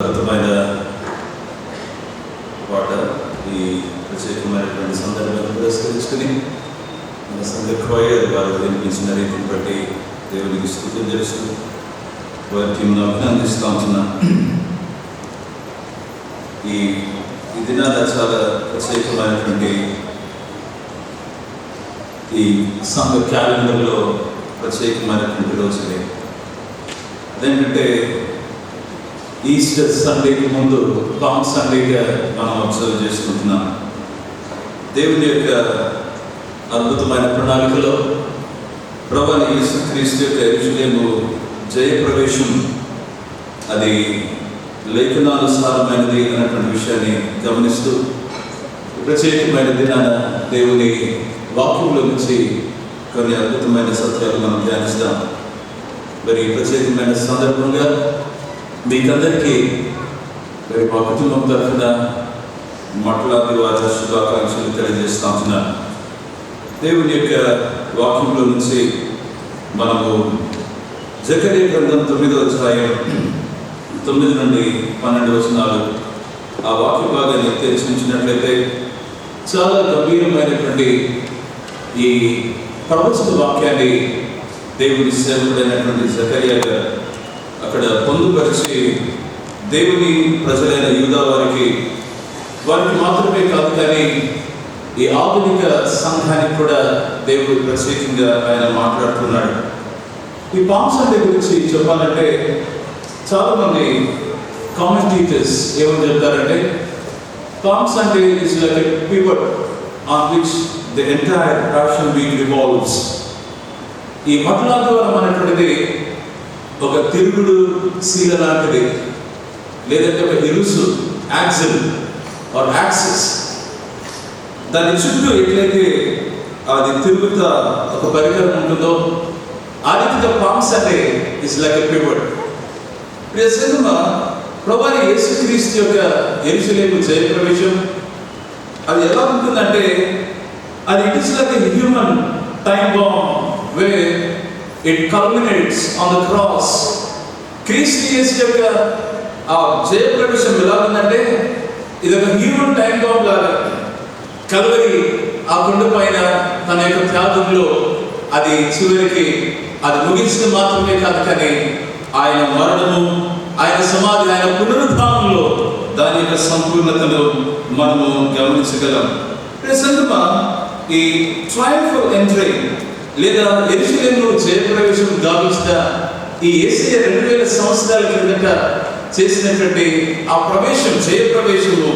అద్భుతమైన పాట ఈ ప్రత్యేకమైనటువంటి సందర్భాన్ని పురస్కరించుకుని మన సంఘ క్వైర్ వారు వినిపించిన రీతిని బట్టి దేవునికి స్తుతులు చేస్తూ వారికి మనం అభినందిస్తూ ఉంటున్నాం. ఈ దినాన చాలా ప్రత్యేకమైనటువంటి ఈ సంఘ క్యాలెండర్లో ప్రత్యేకమైనటువంటి రోజులే. అదేంటంటే ఈస్టర్ సండేకి ముందు పామ్ సండేగా మనం అబ్జర్వ్ చేసుకుంటున్నాం. దేవుని యొక్క అద్భుతమైన ప్రణాళికలో ప్రభువైన యేసుక్రీస్తు యొక్క యెరూషలేము జయప్రవేశం అది లేఖనానుసారమైనది అన్నటువంటి విషయాన్ని గమనిస్తూ ప్రత్యేకమైన దినాన దేవుని వాక్యంలో నుంచి కొన్ని అద్భుతమైన సత్యాలు మనం ధ్యానిస్తాం. మరి ప్రత్యేకమైన సందర్భంగా మీకందరికీ మరి మా కుటుంబం తరఫున మాట్లాడి వారి శుభాకాంక్షలు తెలియజేస్తూ ఉంటున్నాను. దేవుని యొక్క వాక్యంలో నుంచి మనము జకర్యా గ్రంథం 9వ అధ్యాయం 9 నుండి 12 వచనాలు ఆ వాక్య భాగాన్ని తెరిచినట్లయితే చాలా గంభీరమైనటువంటి ఈ ప్రవచన వాక్యాన్ని దేవుని సేవకుడైనటువంటి జకర్యా గారు అక్కడ పొందుపరిచి దేవుని ప్రజలైన యూదా వారికి మాత్రమే కాదు కానీ ఈ ఆధునిక సంఘానికి కూడా దేవుడు ప్రత్యేకంగా ఆయన మాట్లాడుతున్నాడు. ఈ పామ్ సండే గురించి చెప్పాలంటే చాలామంది కామెంటేటర్స్ ఏమని చెప్తారంటే palm Sunday is like a pivot on which the entire passion week revolves. ఈ మతలాద్వారం అనేటువంటిది ఒక తిరుగుడు శీల లాంటిది, లేదంటే ఒక ఇరుసు యాక్సిల్ ఆర్ యాక్సిస్. దాని చుట్టూ ఎట్లయితే అది తిరుగుతా ఒక పరికరం ఉంటుందో ఆ రీతిగా palm Sunday is like a pivot. ప్రియసంగమా, ప్రభువైన యేసుక్రీస్తు యొక్క యెరూషలేము జయప్రవేశం అది ఎలా ఉంటుందంటే అది it is like a human time bomb where it culminates on the cross. క్రీస్తు యేసు యొక్క ఆ జయప్రవేశం ఎలా ఉందంటే ఇది ఒక హ్యూమన్ టైం బాంబ్ లాగా కల్వరి ఆ కొండ పైన తన యొక్క త్యాగంలో అది చివరికి అది ముగించడం మాత్రమే కాదు కానీ ఆయన మరణము, ఆయన సమాధి, ఆయన పునరుద్ధానంలో దాని యొక్క సంపూర్ణతను మనము గమనించగలం. ప్రసంగమా ఈ ట్రయంఫల్ ఎంట్రీ లేదా యెరూషలేము జయప్రవేశం గావించిన ఈ యేసయ్య 2000 సంవత్సరాల క్రిందట చేసినటువంటి ఆ ప్రవేశం, జయప్రవేశము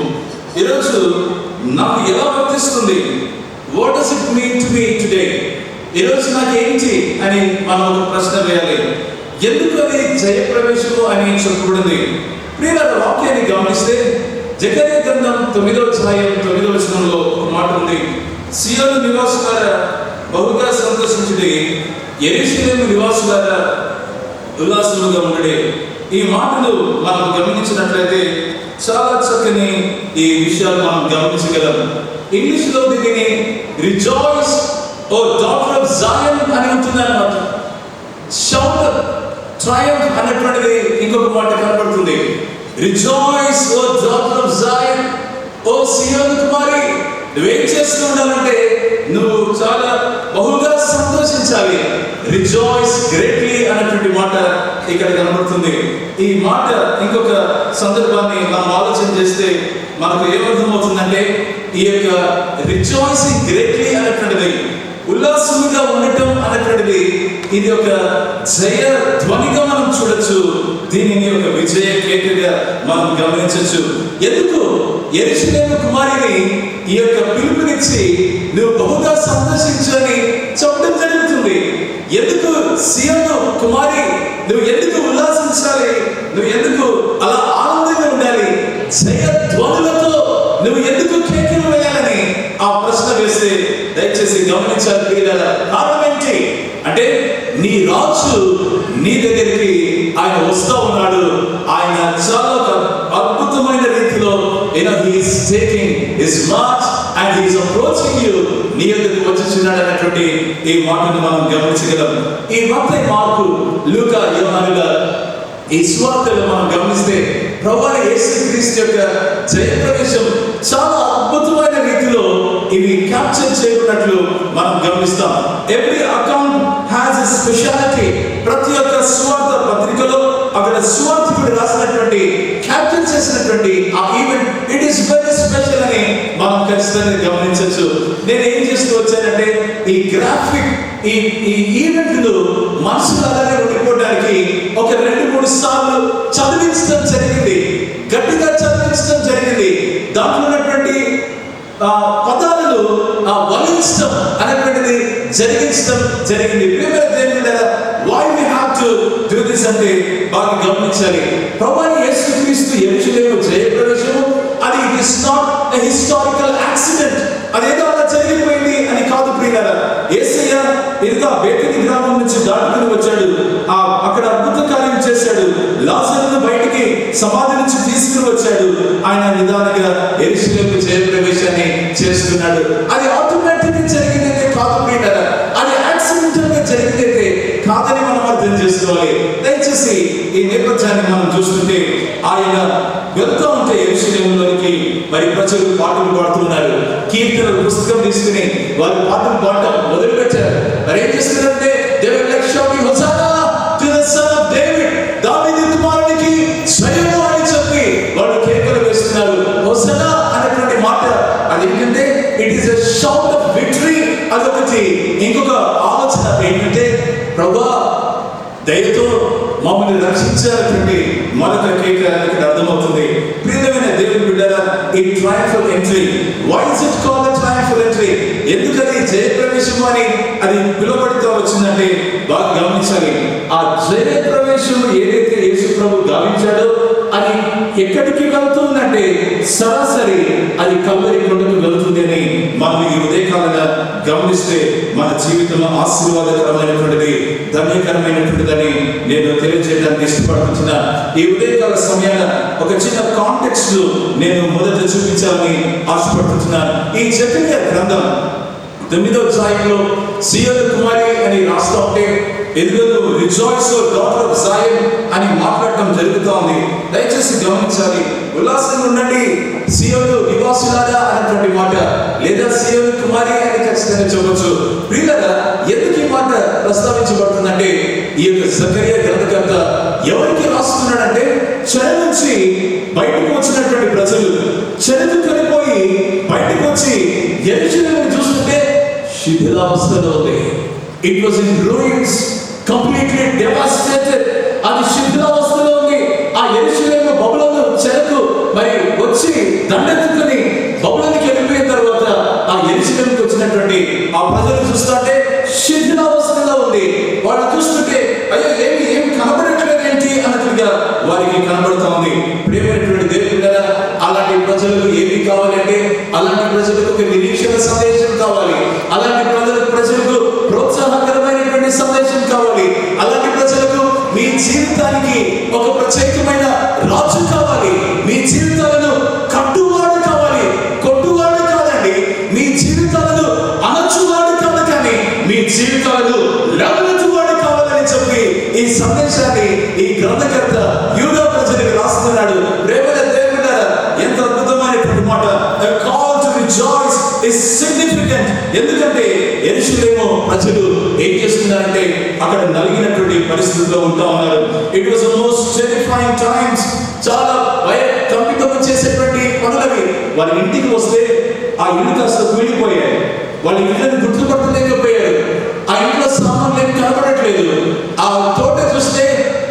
ఈరోజు నాకు ఎలా వర్తిస్తుంది? What does it mean to me today? ఈరోజు నాకు ఏంటి అని మనం ఒక ప్రశ్న వేయాలి. ఎందుకు అది జయప్రవేశము అని చెప్పబడింది? ప్రియులారా, వాక్యాన్ని గమనిస్తే జకర్యా గ్రంథం 9వ అధ్యాయం 9వ వచనంలో ఒక మాట ఉంది. సియోను నివాసులారా బహుగా సంతోషించుడి, యెరూషలేము నివాసులారా ఉల్లాసముగా ఉండుడి. ఈ మాటలు మనం గమనించినట్లయితే చాలా చక్కని ఈ విషయాలు మనం గమనించగలం. ఇంగ్లీష్లో దీనిని rejoice O daughter of Zion అని ఉంటుంది అన్నమాట. షౌట్ ట్రయంఫ్ అనేటువంటిది ఇంకొక మాట కనబడుతుంది. Rejoice O daughter of Zion, ఓ సియోను కుమారి, నువ్వేం చేస్తూ ఉండాలంటే నువ్వు చాలా బహుగా సంతోషించాలి. రిజాయిస్ గ్రేట్లీ అనేటువంటి మాట ఇక్కడ కనబడుతుంది. ఈ మాట ఇంకొక సందర్భాన్ని మనం ఆలోచన చేస్తే మనకు ఏమర్థమవుతుందంటే ఈ యొక్క రిజాయిసింగ్ గ్రేట్లీ అనేటువంటిది, ఉల్లాసముగా ఉండటం అనేటువంటిది ఇది ఒక జయ ధ్వనిగా మనం చూడొచ్చు. దీనిని ఒక విజయ కేకగా మనం గమనించవచ్చు. ఎందుకు యెరూషలేము కుమారిని ఈ యొక్క పిలుపునిచ్చి నువ్వు బహుగా సంతోషించని చెప్పడం జరుగుతుంది. ఎందుకు సియోను కుమారి నువ్వు ఎందుకు ఉల్లాసించాలి? నువ్వు ఎందుకు అలా ఆనందంగా ఉండాలి? జయ ధ్వనులతో నువ్వు ఎందుకు కేకలు వేయాలని ఆ ప్రశ్న వేస్తే దయచేసి గమనించాలి ప్రియులారా. కారణం ఏంటి అంటే నీ రాజు నీ దగ్గరికి ఆయన వస్తూ ఉన్నాడు. ఆయన చాలా అద్భుతమైన రీతిలో he is taking his march and he is approaching you. నీ దగ్గరికి వచ్చేస్తున్నాడు అన్నటువంటి ఈ మాటను మనం గమనించగలం. ఈ మత్తయి, మార్కు, లూకా, యోహానుల ఈ సువార్తలో మనం గమనిస్తే ప్రభువైన యేసుక్రీస్తు యొక్క జయప్రవేశం చాలా అద్భుతమైన రీతిలో ఇవి క్యాప్చర్ చేయబడినట్లు మనం గమనిస్తాం. Every account has a speciality. ప్రతి ఒక్క సువార్త పత్రికలో అక్కడ సువార్తికుడు రాసినటువంటి క్యాప్చర్ చేసినటువంటి ఆ event it is very special అని మనం ఖచ్చితంగా గమనించవచ్చు. నేను ఏం చేస్తూ వచ్చానంటే ఈ గ్రాఫిక్ ఈ ఈవెంట్లు మనసులు అలాగే ఉండిపోవడానికి ఒక 2-3 సార్లు చదివించడం జరిగింది, గట్టిగా చదివించడం జరిగింది. దాంట్లో ఉన్నటువంటి పదాలను వలించడం అనేటువంటిది జరిగించడం జరిగింది. why we have to do this అంటే బాగా గమనించాలి. ప్రభువైన యేసుక్రీస్తు యెరూషలేము జయప్రవేశము అది it is not a historical accident. అదేదో అలా జరిగిపోయింది అని కాదు ప్రియులారా. యేసయ్య ఇదిగా బేతనీ గ్రామం నుంచి దాటుకుని వచ్చాడు, అక్కడ అద్భుత కార్యం చేశాడు, లాజరును బయటికి సమాధి నుంచి తీసుకుని వచ్చాడు. ఆయన నిదానంగా యెరూషలేము జయప్రవేశాన్ని చేస్తున్నాడు. అది ఆటోమేటిక్ గా జరిగిందైతే కాదు ప్రియులారా, అది యాక్సిడెంటల్ గా జరిగిందైతే కాదని మనం అర్థం చేసుకోవాలి. దయచేసి ఈ నేపథ్యాన్ని మనం చూస్తుంటే ఆయన వెళ్తూ ఉంటే యెరూషలేములోనికి మరి ప్రజలు పాటలు పాడుతున్నారు. కీర్తనల పుస్తకం తీసుకుని వారు పాటలు పాడటం మొదలు పెట్టారు. మరి ఏం చేస్తున్నారంటే దేవుని లక్ష్యాన్ని hosanna to the son of David, దావీదు కుమారునికి జయము అని చెప్పి వాళ్ళు కేకలు వేస్తున్నారు. హోసానా అనేటువంటి మాట అదేంటంటే it is a shout of victory. అదొకటి. ఇంకొక ఆలోచన ఏంటంటే ప్రభువా దయతో మమ్మల్ని రక్షించాలనేటువంటి మరొక కేక ఇక్కడ అర్థమవుతుంది. ప్రియమైన దేవుని బిడ్డలారా, ఈ triumphal entry, why is it called a triumphal entry? ఎందుకని జయప్రవేశం అని అది పిలువబడుతూ వచ్చిందంటే బాగా గమనించాలి. ఆ జయప్రవేశం ఏదైతే యేసు ప్రభు గావించాడో అది ఎక్కడికి వెళ్తుందంటే సరాసరి అది కల్వరి కొండకు వెళ్తుంది అని మనం ఈ ఉదయకాలంగా గమనిస్తే మన జీవితంలో ఆశీర్వాదకరమైనటువంటిది, ధన్యకరమైనటువంటిదని నేను తెలియజేయడానికి ఇష్టపడుతున్నా. ఈ ఉదయకాల సమయాన ఒక చిన్న కాంటెక్స్ట్ నేను మొదట చూపించాలని ఆశపడుతున్నాను. ఈ జెఫన్యా గ్రంథం 9వ అధ్యాయంలో సియోను కుమారి అని రాస్తా ఉంటే ఎదుగు rejoice O daughter of Zion అని మాట్లాడటం జరుగుతూ ఉంది. దయచేసి గమనించాలి. ఉల్లాసంగా ఉండండి సియోను నివాసులారా అన్నటువంటి మాట, లేదా సియోను కుమారి అని ఖచ్చితంగా చెప్పవచ్చు. ప్రియులారా, ఎందుకు ఈ మాట ప్రస్తావించబడుతుందంటే ఈ యొక్క జకరియా గ్రంథకర్త ఎవరికి రాస్తున్నాడంటే చెర నుంచి బయటకు వచ్చినటువంటి ప్రజలు చెరకు కలిపోయి బయటకు వచ్చి యెరూషలేమును చూస్తుంటే శిథిలావస్థలో ఉంది. It was in ruins, completely devastated. అది శిథిలావస్థలో ఉంది. ఆ యెరూషలేము బబులోను చెరకు మరి వచ్చి దండెత్తుకుని బబులోనికి వెళ్ళిపోయిన తర్వాత ఆ యెరూషలేముకు వచ్చినటువంటి ఆ ప్రజలు చూస్తుంటే శిథిలావస్థలో ఉంది. వాళ్ళు చూస్తుంటే అయ్యో ఏమి కనబడట్లేదు ఏంటి అన్నట్లుగా వారికి కనబడుతూ ఉంది. ప్రేమైనటువంటి దేవుడు, అలాంటి ప్రజలకు ఏమి కావాలంటే అలాంటి ప్రజలకు ఒక నిరీక్షణ సందేశం కావాలి. అలాంటి ప్రజలకు ప్రోత్సాహకరమైనటువంటి సందేశం కావాలి. అలాంటి ప్రజలకు మీ జీవితానికి ఒక ప్రత్యేకమైన రాజు కావాలి. మీ జీవితాలను కట్టువాడు కావాలి, కొట్టువాడు కాదండి. మీ జీవితాలను అనచువాడు కాదు, కానీ మీ జీవితాలను లేవనెత్తువాడు కావాలని చెప్పి ఈ సందేశాన్ని ఈ గ్రంథకర్త యూదా ప్రజలకు రాస్తున్నాడు. ప్రేమల దేవుడా, ఎంత అద్భుతమైనటువంటి మాట. A call to rejoice is significant. ఎందుకంటే యెరూషలేము ప్రజలు ఏం చేస్తున్నారంటే అక్కడ నలిగినటువంటి పరిస్థితుల్లో ఉంటా ఉన్నారు. It was the most terrifying times. చాలా కంపితం చేసేటువంటి పనులవి. వారి ఇంటికి వస్తే ఆ ఇల్లు కాస్త కూలిపోయాయి. వాళ్ళ ఇళ్ళని గుర్తుపట్టలేకపోయారు. ఆ ఇంట్లో సామాన్లు ఏమి కనబడట్లేదు. ఆ తోట చూస్తే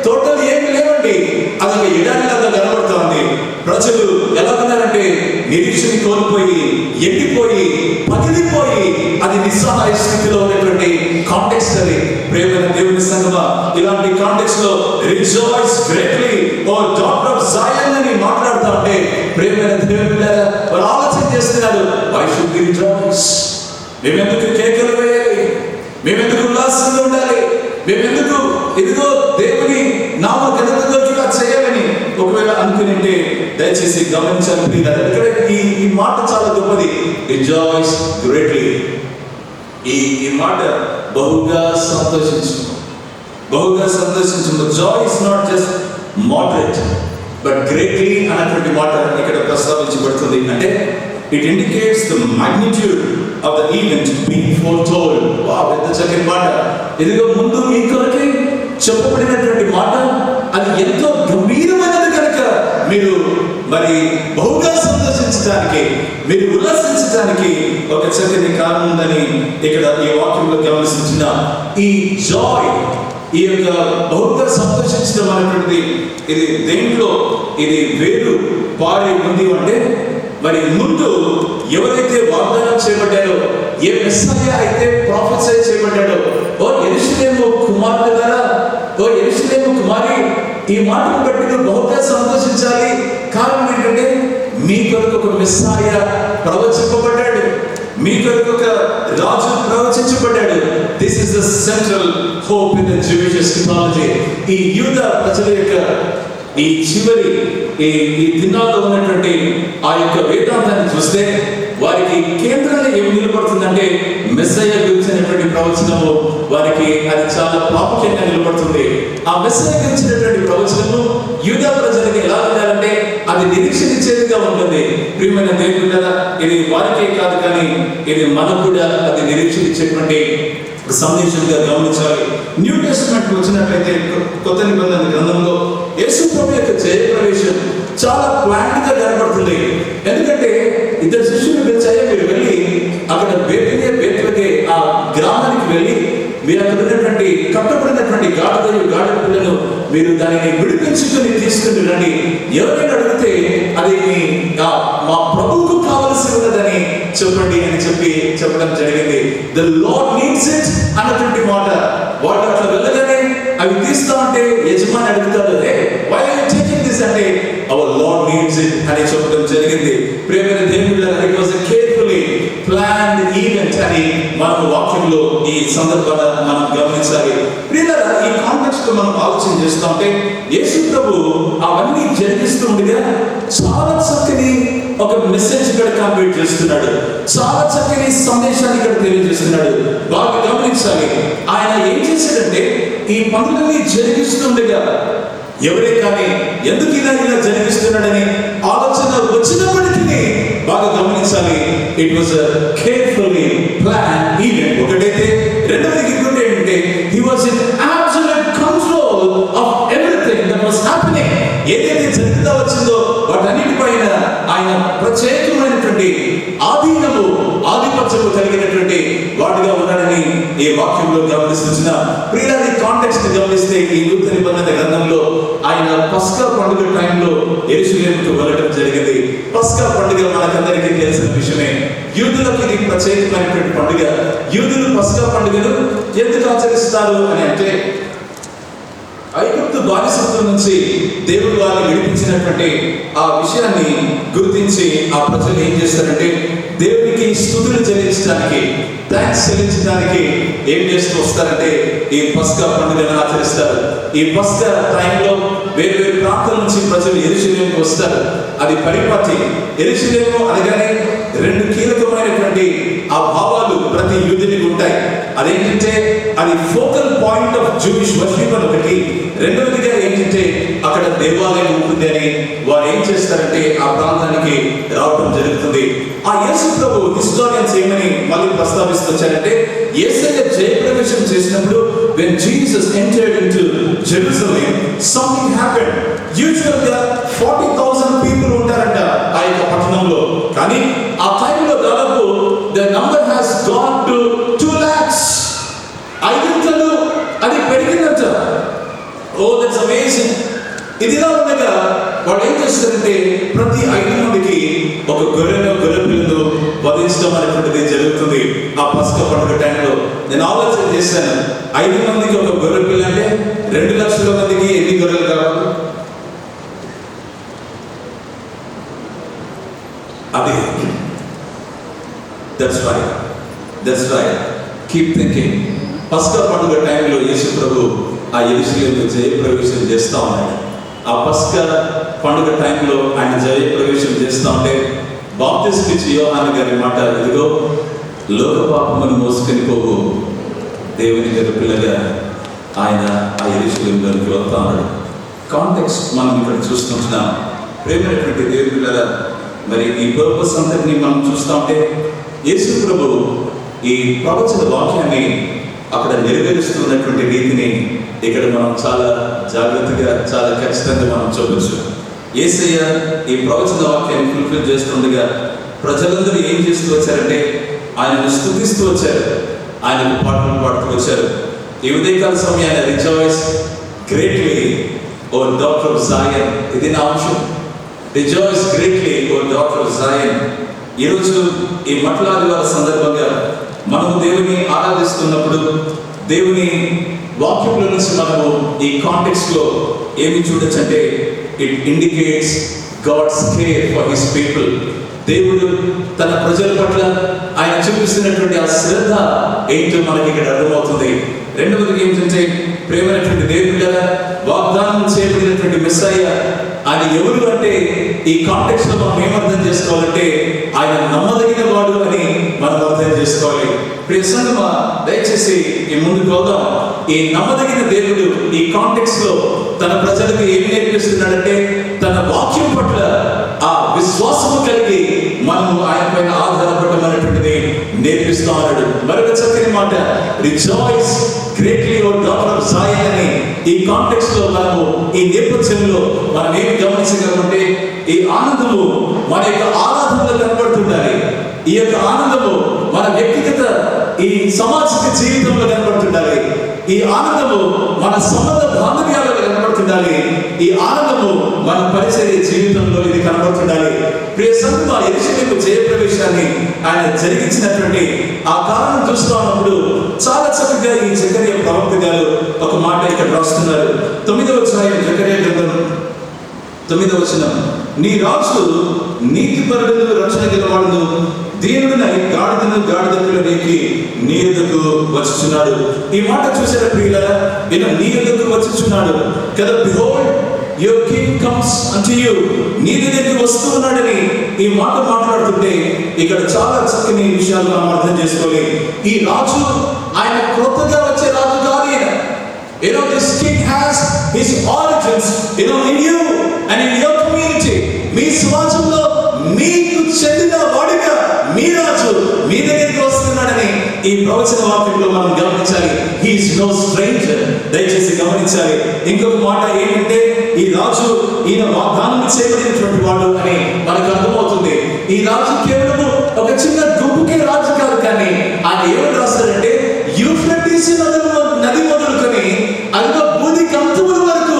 తోటలు ఏమి లేవండి. అదొక ఎడారిలాగా కనబడుతోంది. ప్రజలు ఎలా ఉన్నారంటే నిరీక్షణ కోల్పోయి, ఎండిపోయి, పగిలిపోయి, అది నిస్సహాయ స్థితిలో ఉన్నటువంటి కాంటెక్స్ట్ అది. ప్రేమైన దేవుని సంగమా, ఇలాంటి కాంటెక్స్ట్ లో rejoice greatly O daughter of Zion అని మాట్లాడుతూ ఉంటే ప్రేమైన దేవుని వారు ఆలోచన చేస్తున్నారు, why should we rejoice? మేమెందుకు కేకలు వేయాలి? మేమెందుకు ఉల్లాసంగా ఉండాలి? మేమెందుకు ఇదిగో దేవుని నామ ఘనతగా చేయాలని ఒకవేళ అనుకునింటే దయచేసి గమనించాలి ప్రియులారా. ఇక్కడ ఈ మాట చాలా గొప్పది. Rejoice greatly. ఈ మాట బహుగా సంతోషించు, బహుగా సంతోషించు. Joy is not just moderate but greatly అన్నటువంటి మాట ఇక్కడ ప్రస్తావించబడుతుంది. అంటే it indicates the magnitude of the event being foretold. పెద్ద చక్కని మాట. ఇదిగో ముందు మీ కొరకే చెప్పబడినటువంటి మాట అది ఎంతో గంభీరమైనది కనుక మీరు మరి బహుగా సంతోషించడానికి, మీరు ఉల్లాసించడానికి ఒక చక్కని కారణం ఉందని ఇక్కడ ఈ వాక్యంలో గమనించిన ఈ జాయ్, ఈ యొక్క బహుగా సంతోషించడం అనేటువంటిది ఇది దేంట్లో ఇది వేరు పారి ఉంది అంటే మరి ముందు ఎవరైతే వాగ్దానం చేయబడ్డారో, ఏ మెస్సయ్య అయితే ప్రొఫెసై చేయబడ్డాడో, ఓ యెరూషలేము కుమార్తెలారా, ఓ యెరూషలేము కుమారి, ఈ మాటను బట్టి నువ్వు బహుగా సంతోషించాలి. కారణం ఏంటంటే మీ కొరకు ఒక మెస్సయ్య ప్రవచింపబడ్డాడు, మీ కొరకు ఒక రాజు ప్రవచించబడ్డాడు. This is the central hope in the Jewish eschatology. ఈ యూద ప్రజల యొక్క ఈ చివరి ఈ దినాల్లో ఉన్నటువంటి ఆ యొక్క వేదాంతాన్ని చూస్తే వారికి కేంద్రంగా ఏమి నిలబడుతుందంటే మెస్సయ్య గురించినటువంటి ప్రవచనము వారికి అది చాలా ప్రాముఖ్యంగా నిలబడుతుంది. ఆ మెస్సయ్య గురించినటువంటి ప్రవచనము యూదా ప్రజలకు ఎలా ఉండాలంటే అది నిరీక్షించేదిగా ఉంటుంది. ప్రియమైన దేవుని కదా, ఇది వారికే కాదు కానీ ఇది మనకు కూడా అది నిరీక్షించేటువంటి సందేశంగా గమనించాలి. న్యూ టెస్టిమెంట్ వచ్చినట్లయితే కొత్త నిబంధన గ్రంథంలో యేసు ప్రభు యొక్క జయ ప్రవేశం చాలా ప్లాంట్ గా కనబడుతుంది. ఎందుకంటే ఇద్దరు శిష్యులు పిలిచాయే, మీరు వెళ్ళి అక్కడ బేత్లగే ఆ గ్రామానికి వెళ్ళి మీరు అక్కడ ఉన్నటువంటి కట్టబడినటువంటి గాడిద పిల్లను మీరు దానిని విడిపించుకొని తీసుకుని రండి. ఎవరైనా అడిగితే అది మా ప్రభువుకు కావలసి ఉన్నదని చెప్పండి అని చెప్పడం జరిగింది. ద లార్డ్ నీడ్స్ ఇట్ అన్నటువంటి మాట. వాళ్ళు అట్లా వెళ్ళగానే అవి తీస్తా ఉంటే యజమాని అడుగుతాడు, why are you taking this అంటే our Lord needs it అని చెప్పడం జరిగింది. ప్రియమైన దేవుళ్ళారా, it was a carefully planned event అని మనం వాక్యంలో ఈ సందర్భాన్ని మనం గమనించాలి. ప్రియులారా, ఈ కాంటెక్స్ట్ లో మనం ఆలోచన చేస్తూ ఉంటే యేసు ప్రభు అవన్నీ జరిగిస్తుండగా చాలా చక్కని ఒక మెసేజ్ ఇక్కడ కన్వే చేస్తున్నాడు, చాలా చక్కని సందేశాన్ని ఇక్కడ తెలియజేస్తున్నాడు. బాగా గమనించాలి. ఆయన ఏం చేశాడంటే ఈ పనులని జరిగిస్తుండగా ఎవరే కానీ ఎందుకు ఇలా జరిగిస్తున్నాడని ఆలోచన వచ్చినప్పటికీ బాగా గమనించాలి. It was carefully plan event. ఒకటైతే రెండవది ఇంకోటి ఏంటంటే హి was in absolute control of everything that was happening. ఏదైతే జరుగుతూ వచ్చిందో వాటన్నిటిపైన ఆయన ప్రత్యేకమైనటువంటి ఆధిపత్యము కలిగినటువంటి వాడుగా ఉన్నాడని ఈ వాక్యంలో గమనిస్తున్న ప్రియులారా, కాంటెక్స్ట్ గమనిస్తే ఈ నూతన నిబంధన గ్రంథంలో ఆయన పస్కా పండుగ టైంలో యెరూషలేముకు వెళ్ళడం జరిగింది. పస్కా పండుగ మనకందరికీ తెలిసిన విషయమే. యూదులకు ఇది ప్రత్యేకమైనటువంటి పండుగ. యూదులు పస్కా పండుగను ఎందుకు ఆచరిస్తారు అని అంటే ఐగుప్తు బానిసత్వం నుంచి దేవుడు వారిని విడిపించినటువంటి ఆ విషయాన్ని గుర్తించి ఆ ప్రజలు ఏం చేస్తారంటే దేవునికి స్తుతులు చెల్లించడానికి, థ్యాంక్స్ చెల్లించడానికి ఏం చేస్తూ వస్తారంటే ఈ పస్కా పండుగను ఆచరిస్తారు. ఈ పస్కా టైంలో వేరు వేరు ప్రాంతాల నుంచి ప్రజలు యెరూషలేముకు వస్తారు. అది పరిపాటి. యెరూషలేము అనగానే రెండు కీలకమైనటువంటి ఆ భావాలు ప్రతి యూదునికి ఉంటాయి. అదేంటంటే అది focal point of Jewish worship అని ఒకటి, రెండవదిగా ఏంటంటే అక్కడ దేవాలయం ఉంటుంది అని వారు ఏం చేస్తారంటే ఆ ప్రాంతానికి రావడం జరుగుతుంది. ఆ యేసు ప్రభు హిస్టారియన్స్ ఏమని మళ్ళీ ప్రస్తావిస్తూ వచ్చారంటే యేసయ్య జయప్రవేశం చేసినప్పుడు when Jesus entered into Jerusalem something happened. యూజువల్గా 40,000 పీపుల్ ఉంటారంట ఆ యొక్క పట్టణంలో, కానీ ఆ టైంలో దాదాపు the number has gone to 2 lakhs. 5,000 అది పెరిగిందంట. Oh, that's amazing. ఇదిలా ఉండగా వాళ్ళు ఏం చేస్తారంటే ప్రతి 5 మందికి ఒక గొర్రె పిల్లను వధించడం అనేటువంటిది జరుగుతుంది ఆ పస్కా పండుగ టైంలో. నేను ఆలోచన చేశాను, 5 మందికి ఒక గొర్రె పిల్ల అంటే 2 లక్షల మందికి ఎన్ని గొర్రెలు కావాలి? అది దట్స్ రైట్. Keep thinking. పస్కా పండుగ టైంలో యేసు ప్రభు ఆ యెరూషలేములో జయప్రవేశం చేస్తూ ఉన్నాడు. ఆ పస్కా పండుగ టైంలో ఆయన జయప్రవేశం చేస్తూ ఉంటే బాప్తిస్మా ఇచ్చే యోహాను గారి మాట, ఇదిగో లోక పాపమును మోసుకొని పోవు దేవుని గొర్రె పిల్లగా ఆయన ఆ యెరూషలేములోకి వస్తా ఉన్నాడు. కాంటెక్స్ట్ మనం ఇక్కడ చూస్తుంటున్నాం. ప్రేమైనటువంటి దేవుని పిల్లల, మరి ఈ పర్పస్ అంతటిని మనం చూస్తూ ఉంటే యేసు ప్రభు ఈ ప్రవచన వాక్యాన్ని అక్కడ నెరవేరుస్తున్నటువంటి రీతిని ఇక్కడ మనం చాలా జాగ్రత్తగా, చాలా ఖచ్చితంగా మనం చూడవచ్చు. యేసయ్య ఈ ప్రవచన వాక్యాన్ని ఫుల్ఫిల్ చేస్తుండగా ప్రజలందరూ ఏం చేస్తూ వచ్చారంటే ఆయనను స్తుతిస్తూ వచ్చారు, ఆయనకు పాటలు పాడుతూ వచ్చారు. ఈ ఉదయకాల సమయాన్ని rejoice greatly O daughter of Zion, ఇది నా అంశం. Rejoice greatly O daughter of Zion. ఈరోజు ఈ మట్ల ఆదివార సందర్భంగా మనము దేవుని ఆరాధిస్తున్నప్పుడు దేవుని వాక్యంలో నుంచి మనము ఈ కాంటెక్స్ట్ లో ఏమి చూడొచ్చు అంటే it indicates God's care for his people. దేవుడు తన ప్రజల పట్ల ఆయన చూపిస్తున్నటువంటి ఆ శ్రద్ధ ఏంటో మనకి ఇక్కడ అర్థమవుతుంది. రెండవది ఏంటంటే ప్రేమైనటువంటి దేవుని వాగ్దానం చేయబడినటువంటి మెస్సయ్య ఆయన ఎవరు అంటే ఈ కాంటెక్స్ట్ లో మనం ఏమర్థం చేసుకోవాలంటే ఆయన నమ్మదగిన వాడు అని మనం అర్థం చేసుకోవాలి. ప్రియ సంగమా, దయచేసి ఈ ముందుకు వెళ్దాం. ఈ నమ్మదగిన దేవుడు ఈ కాంటెక్స్ట్ లో తన ప్రజలకు ఏమి నేర్పిస్తున్నాడంటే తన వాక్యం పట్ల ఆ విశ్వాసము కలిగి మనము ఆయన పైన ఆధారపడడం అనేటువంటిది నేర్పిస్తా ఉన్నాడు. మరొక చక్కని మాట, rejoice greatly O daughter of Zion అని ఈ కాంటెక్స్ట్ లో మనము ఈ నేపథ్యంలో మనం ఏమి గమనించగలమంటే ఈ ఆనందము మన యొక్క ఆరాధనలో కనబడుతుండాలి. ఈ యొక్క ఆనందము మన వ్యక్తిగత ఈ సామాజిక జీవితంలో కనబడుతుండాలి. ఈ ఆనందము మన సంబంధ బాంధవ్యాలలో కనబడుతుండాలి. ఈ ఆనందము మన పరిచర్య జీవితంలో ఇది కనబడుతుండాలి. ప్రియ సంగమా, యెరూషలేము జయప్రవేశాన్ని ఆయన జరిగించినటువంటి ఆ కారణం చూస్తూ ఉన్నప్పుడు చాలా చక్కగా ఈ జకర్యా ప్రవక్త గారు ఒక మాట ఇక్కడ రాస్తున్నారు. 9వ అధ్యాయం జకర్యా గ్రంథం 9వ వచనం, నీ రాజు నీతిపరుడును రక్షణ గలవాడును దేవుడునై గాడిదను గాడిద పిల్లనికి నీ యొద్దకు వచ్చుచున్నాడు. ఈ మాట చూసిన ప్రియులారా, ఈయన నీ యొద్దకు వచ్చుచున్నాడు కదా. Behold your king comes unto you, నీ దగ్గరికి వస్తూ ఉన్నాడని ఈ మాట మాట్లాడుతుంటే ఇక్కడ చాలా చక్కని విషయాలు మనం అర్థం చేసుకోవాలి. ఈ రాజు ఆయన క్రొత్తగా వచ్చే రాజు కాదు. ఈయన this king has his origins in you and in your community. మీ సమాజంలో మీకు చెందిన వాడిగా మీ రాజు మీ దగ్గరికి వస్తున్నాడని ఈ ప్రవచన వాక్యంలో మనం గమనించాలి. He is no stranger. దయచేసి గమనించాలి. ఇంకొక మాట ఏంటంటే ఈ రాజు ఈయన వాగ్దానం చేయబడినటువంటి వాడు అని మనకు అర్థమవుతుంది. ఈ రాజు కేవలం ఒక చిన్న గుంపుకే రాజు కాదు, కానీ ఆయన ఏమని రాస్తాడంటే యూఫ్రటీస్ నది మొదలుకొని అదిగో బూది కంతుల వరకు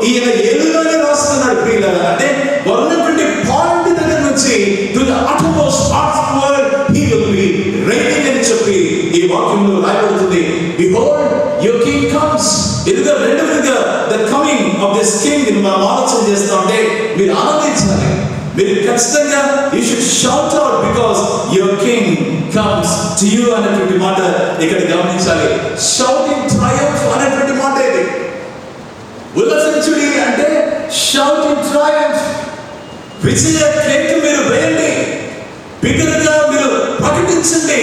ఈయన ఏలుగానే రాస్తున్నాడు. ప్రియులారా, అంటే ఉన్నటువంటి పాయింట్ దగ్గర నుంచి to the uttermost parts of the world he will be reigning అని చెప్పి ఈ వాక్యంలో రాయబడుతుంది. Behold your king comes. ఇదిగో రెండవదిగా the coming of this king ని మనం ఆలోచన చేస్తా ఉంటే మీరు ఆనందించాలి. మీరు ఖచ్చితంగా you should shout out because your king comes to you అనేటువంటి మాట ఇక్కడ గమనించాలి. షౌటింగ్ ట్రయంఫ్ అనేటువంటి మాట ఇది. ఉల్లసించుడి అంటే షౌటింగ్ ట్రయంఫ్, విజయ కేక మీరు వేయండి, బిగ్గరగా మీరు ప్రకటించండి,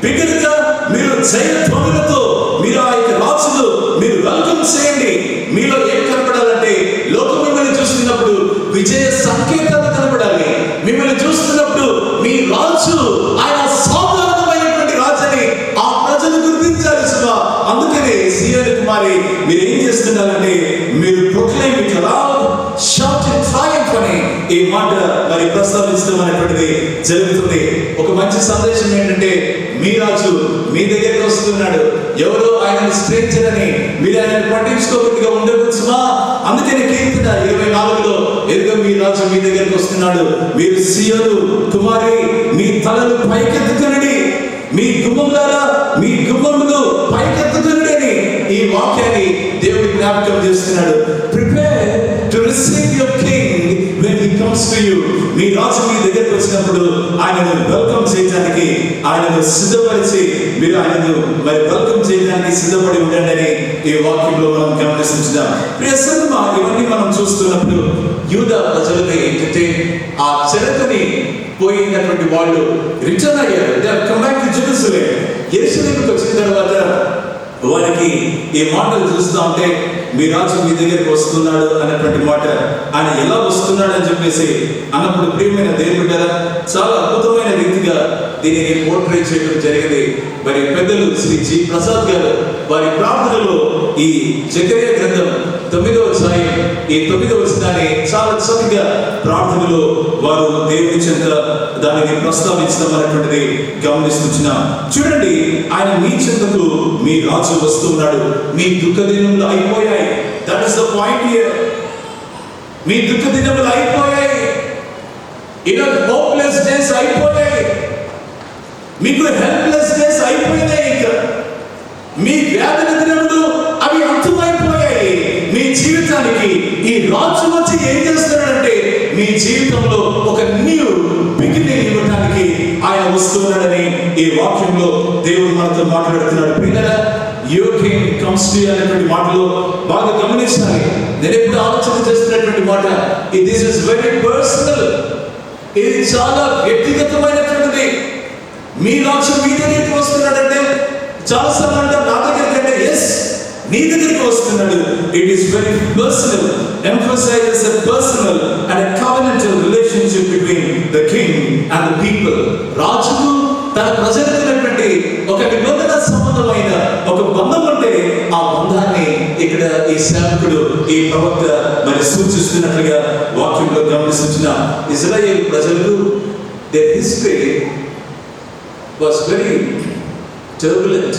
బిగ్గరగా మీరు జయ ధ్వనులతో మీరు ఆ యొక్క రాజులు మీరు వెల్కమ్ చేయండి. మీలో ఏం కనపడాలంటే లోకం మిమ్మల్ని చూస్తున్నప్పుడు విజయ సంకేతాలు కనపడాలి. మిమ్మల్ని చూస్తున్నప్పుడు మీ రాజు ఆయన సాధారణమైనటువంటి రాజని ఆ ప్రజలు గుర్తించాలి. సుమా, అందుకనే సీయోను కుమారి మీరు ఏం చేస్తున్నారంటే మీరు proclaim it loud, shout it Triumph అని ఈ మాట మరి ప్రస్తావించడం అనేటువంటిది జరుగుతుంది. ఒక మంచి సందేశం ఏంటంటే మీ రాజు మీ దగ్గరికి వస్తున్నాడు. ఎవరో ఆయన స్ట్రేంజర్ అని మీరు ఆయన పట్టించుకోకుండా ఉండవచ్చుమా. అందుకని కీర్తన 24లో ఎదుగో మీ రాజు మీ దగ్గరికి వస్తున్నాడు, మీరు సీయోను కుమారి మీ తలలు పైకెత్తుకొనండి, మీ గుమ్మములారా మీ గుమ్మములు పైకెత్తుకొనండి అని ఈ వాక్యాన్ని దేవుడు జ్ఞాపకం చేస్తున్నాడు. Prepare to receive your king when he comes to you. మీ రాజు మీ దగ్గరికి వచ్చినప్పుడు ఆయనను వెల్కమ్ చేయడానికి ఆయనను సిద్ధపరిచి మీరు ఆయనను మరి వెల్కమ్ చేయడానికి సిద్ధపడి ఉండండి అని ఈ వాక్యంలో మనం గమనించుదాం. ప్రియ సంగమా, ఇవన్నీ మనం చూస్తున్నప్పుడు యూదా ప్రజలకి ఏంటంటే ఆ చెరకుని పోయినటువంటి వాళ్ళు రిటర్న్ అయ్యారు. They have come back to Jerusalem. యెరూషలేముకి వచ్చిన తర్వాత వారికి ఈ మాటలు చూస్తూ ఉంటే మీ రాజు మీ దగ్గరికి వస్తున్నాడు అన్నటువంటి మాట, ఆయన ఎలా వస్తున్నాడు అని చెప్పేసి అన్నప్పుడు ప్రియమైన దేవుని బిడ్డలారా, చాలా అద్భుతమైన రీతిగా దీనిని పోర్ట్రేట్ చేయడం జరిగింది. మరి పెద్దలు శ్రీ జి ప్రసాద్ గారు వారి ప్రార్థనలో ఈ జకర్యా గ్రంథం 9వ అధ్యాయం ఈ 9వ వచనాన్ని చాలా చక్కగా ప్రార్థనలో వారు దేవుని చెంత దానిని ప్రస్తావించడం అనేటువంటిది గమనిస్తున్నాం. చూడండి, ఆయన మీ చెంతకు మీ రాజు వస్తున్నాడు. మీ దుఃఖ దినములు అయిపోయాయి. That is the point here. మీ దుఃఖ దినములు అయిపోయాయి. హోప్లెస్ డేస్ అయిపోయాయి. మీకు హెల్ప్లెస్ డేస్ అయిపోయినాయి. ఇంకా మీ వేదన దినములు అవి అంతమైపోయాయి. మీ జీవితానికి ఈ రాజు వచ్చి ఏం చేస్తున్నాడంటే మీ జీవితంలో ఒక న్యూ బిగినింగ్ ఇవ్వడానికి ఆయన వస్తున్నాడని ఈ వాక్యంలో దేవుడు మనతో మాట్లాడుతున్నాడు. పిల్లరా, your king comes to you అనేటువంటి మాటలో బాగా గమనించాలి. నేను ఎప్పుడు ఆలోచన చేస్తున్నటువంటి మాట, దిస్ ఇస్ వెరీ పర్సనల్. ఇది చాలా వ్యక్తిగతమైనటువంటిది. మీ రాజు మీ దగ్గరికి వస్తున్నాడంటే చాలాసార్లు అంటే నా దగ్గరికి అంటే ఎస్ నీ దగ్గరికి వస్తున్నాడు. It is very personal. emphasizes a personal and a covenantal relationship between the king and the people. రాజుకు తన ప్రజలకు ఉన్నటువంటి ఒక నిబంధన సంబంధమైన ఒక బంధం ఉంటే ఆ బంధాన్ని ఇక్కడ ఈ సేవకుడు ఈ ప్రవక్త మరి సూచిస్తున్నట్లుగా వాక్యంలో గమనిస్తున్న ఇజ్రాయేల్ ప్రజలకు their history was very turbulent.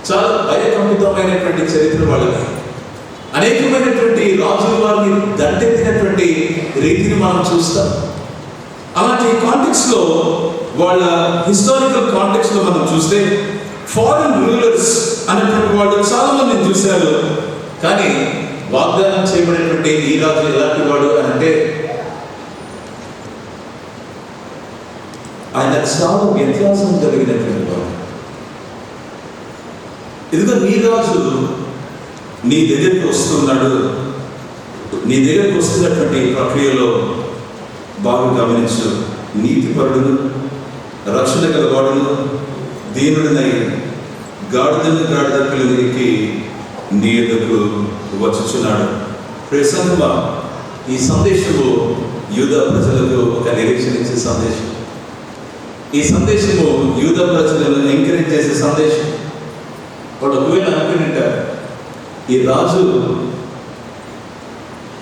చాలా భయకంపితమైనటువంటి చరిత్ర వాళ్ళకి. అనేకమైనటువంటి రాజుల వారిని దండెత్తినటువంటి రీతిని మనం చూస్తాం. అలాంటి కాంటెక్స్ట్ లో వాళ్ళ హిస్టారికల్ కాంటెక్స్ట్ లో మనం చూస్తే ఫారెన్ రూలర్స్ అనేటువంటి వాళ్ళు చాలా మందిని చూశారు. కానీ వాగ్దానం చేయబడినటువంటి ఈ రాజు ఎలాంటి వాడు అని అంటే ఆయన చాలా వ్యత్యాసం కలిగినటువంటి వాడు. ఇదిగో నీ రాజు నీ దగ్గరికి వస్తున్నాడు. నీ దగ్గరికి వస్తున్నటువంటి ప్రక్రియలో బాగా గమనించు. నీతిపరుడును, రక్షణ గలవాడును, దీనుడినై గాడిదను గాడిద పిల్లలకి నీ ఎదుకు వచ్చుచున్నాడు. ప్రసంగమా, ఈ సందేశము యూదా ప్రజలకు ఒక నిరీక్షణ ఇచ్చే సందేశం. ఈ సందేశము యూదా ప్రజలను ఎంకరేజ్ చేసే సందేశం. వాడు ఒకవేళ అనుకుంటారు ఈ రాజు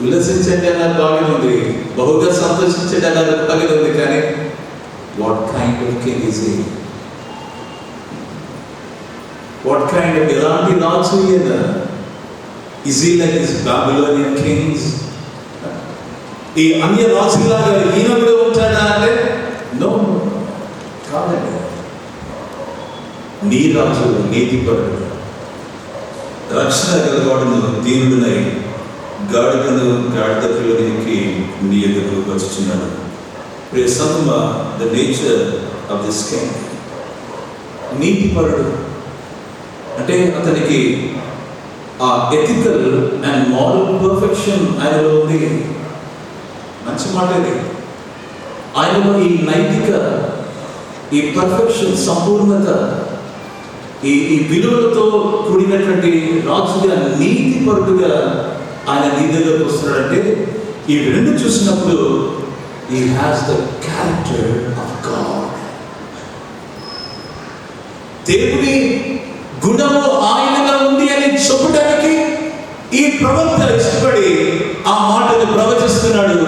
ఉల్లసించండి అన్నారు, బాగానే ఉంది, బహుగా సంతోషించండి అన్నారు, బాగానే ఉంది. కానీ what kind of king is he? What kind of ఎలాంటి రాజు ఈయన? Is he like this Babylonian Kings? ఈ అన్య రాజులాగా ఈయన కూడా ఉంటాడా అంటే నో, కాదండి. నీ రాజు నీతిపరుడు, రక్షణ గలవాడును, దీనుడునై గాడిదను గాడిద పిల్లలకి నీ ఎదుకు వచ్చుచున్నాడు. The nature of this king, నీతిపరుడు అంటే అతనికి ఆ ఎథికల్ అండ్ మారల్ పర్ఫెక్షన్ ఆయనలో ఉంది. మంచి మాట ఇది. ఆయనలో ఈ నైతిక, ఈ పర్ఫెక్షన్, సంపూర్ణత, ఈ విలువలతో కూడినటువంటి రాజుగా, నీతిపరుడుగా ఆయన నీ దగ్గరకు వస్తున్నాడంటే ఈ రెండు చూసినప్పుడు he has the character of God. దేవుని గుణము ఆయనలో ఉంది అని చెప్పడానికి ఈ ప్రవక్త ఇష్టపడి ఆ మాటను ప్రవచిస్తున్నాడు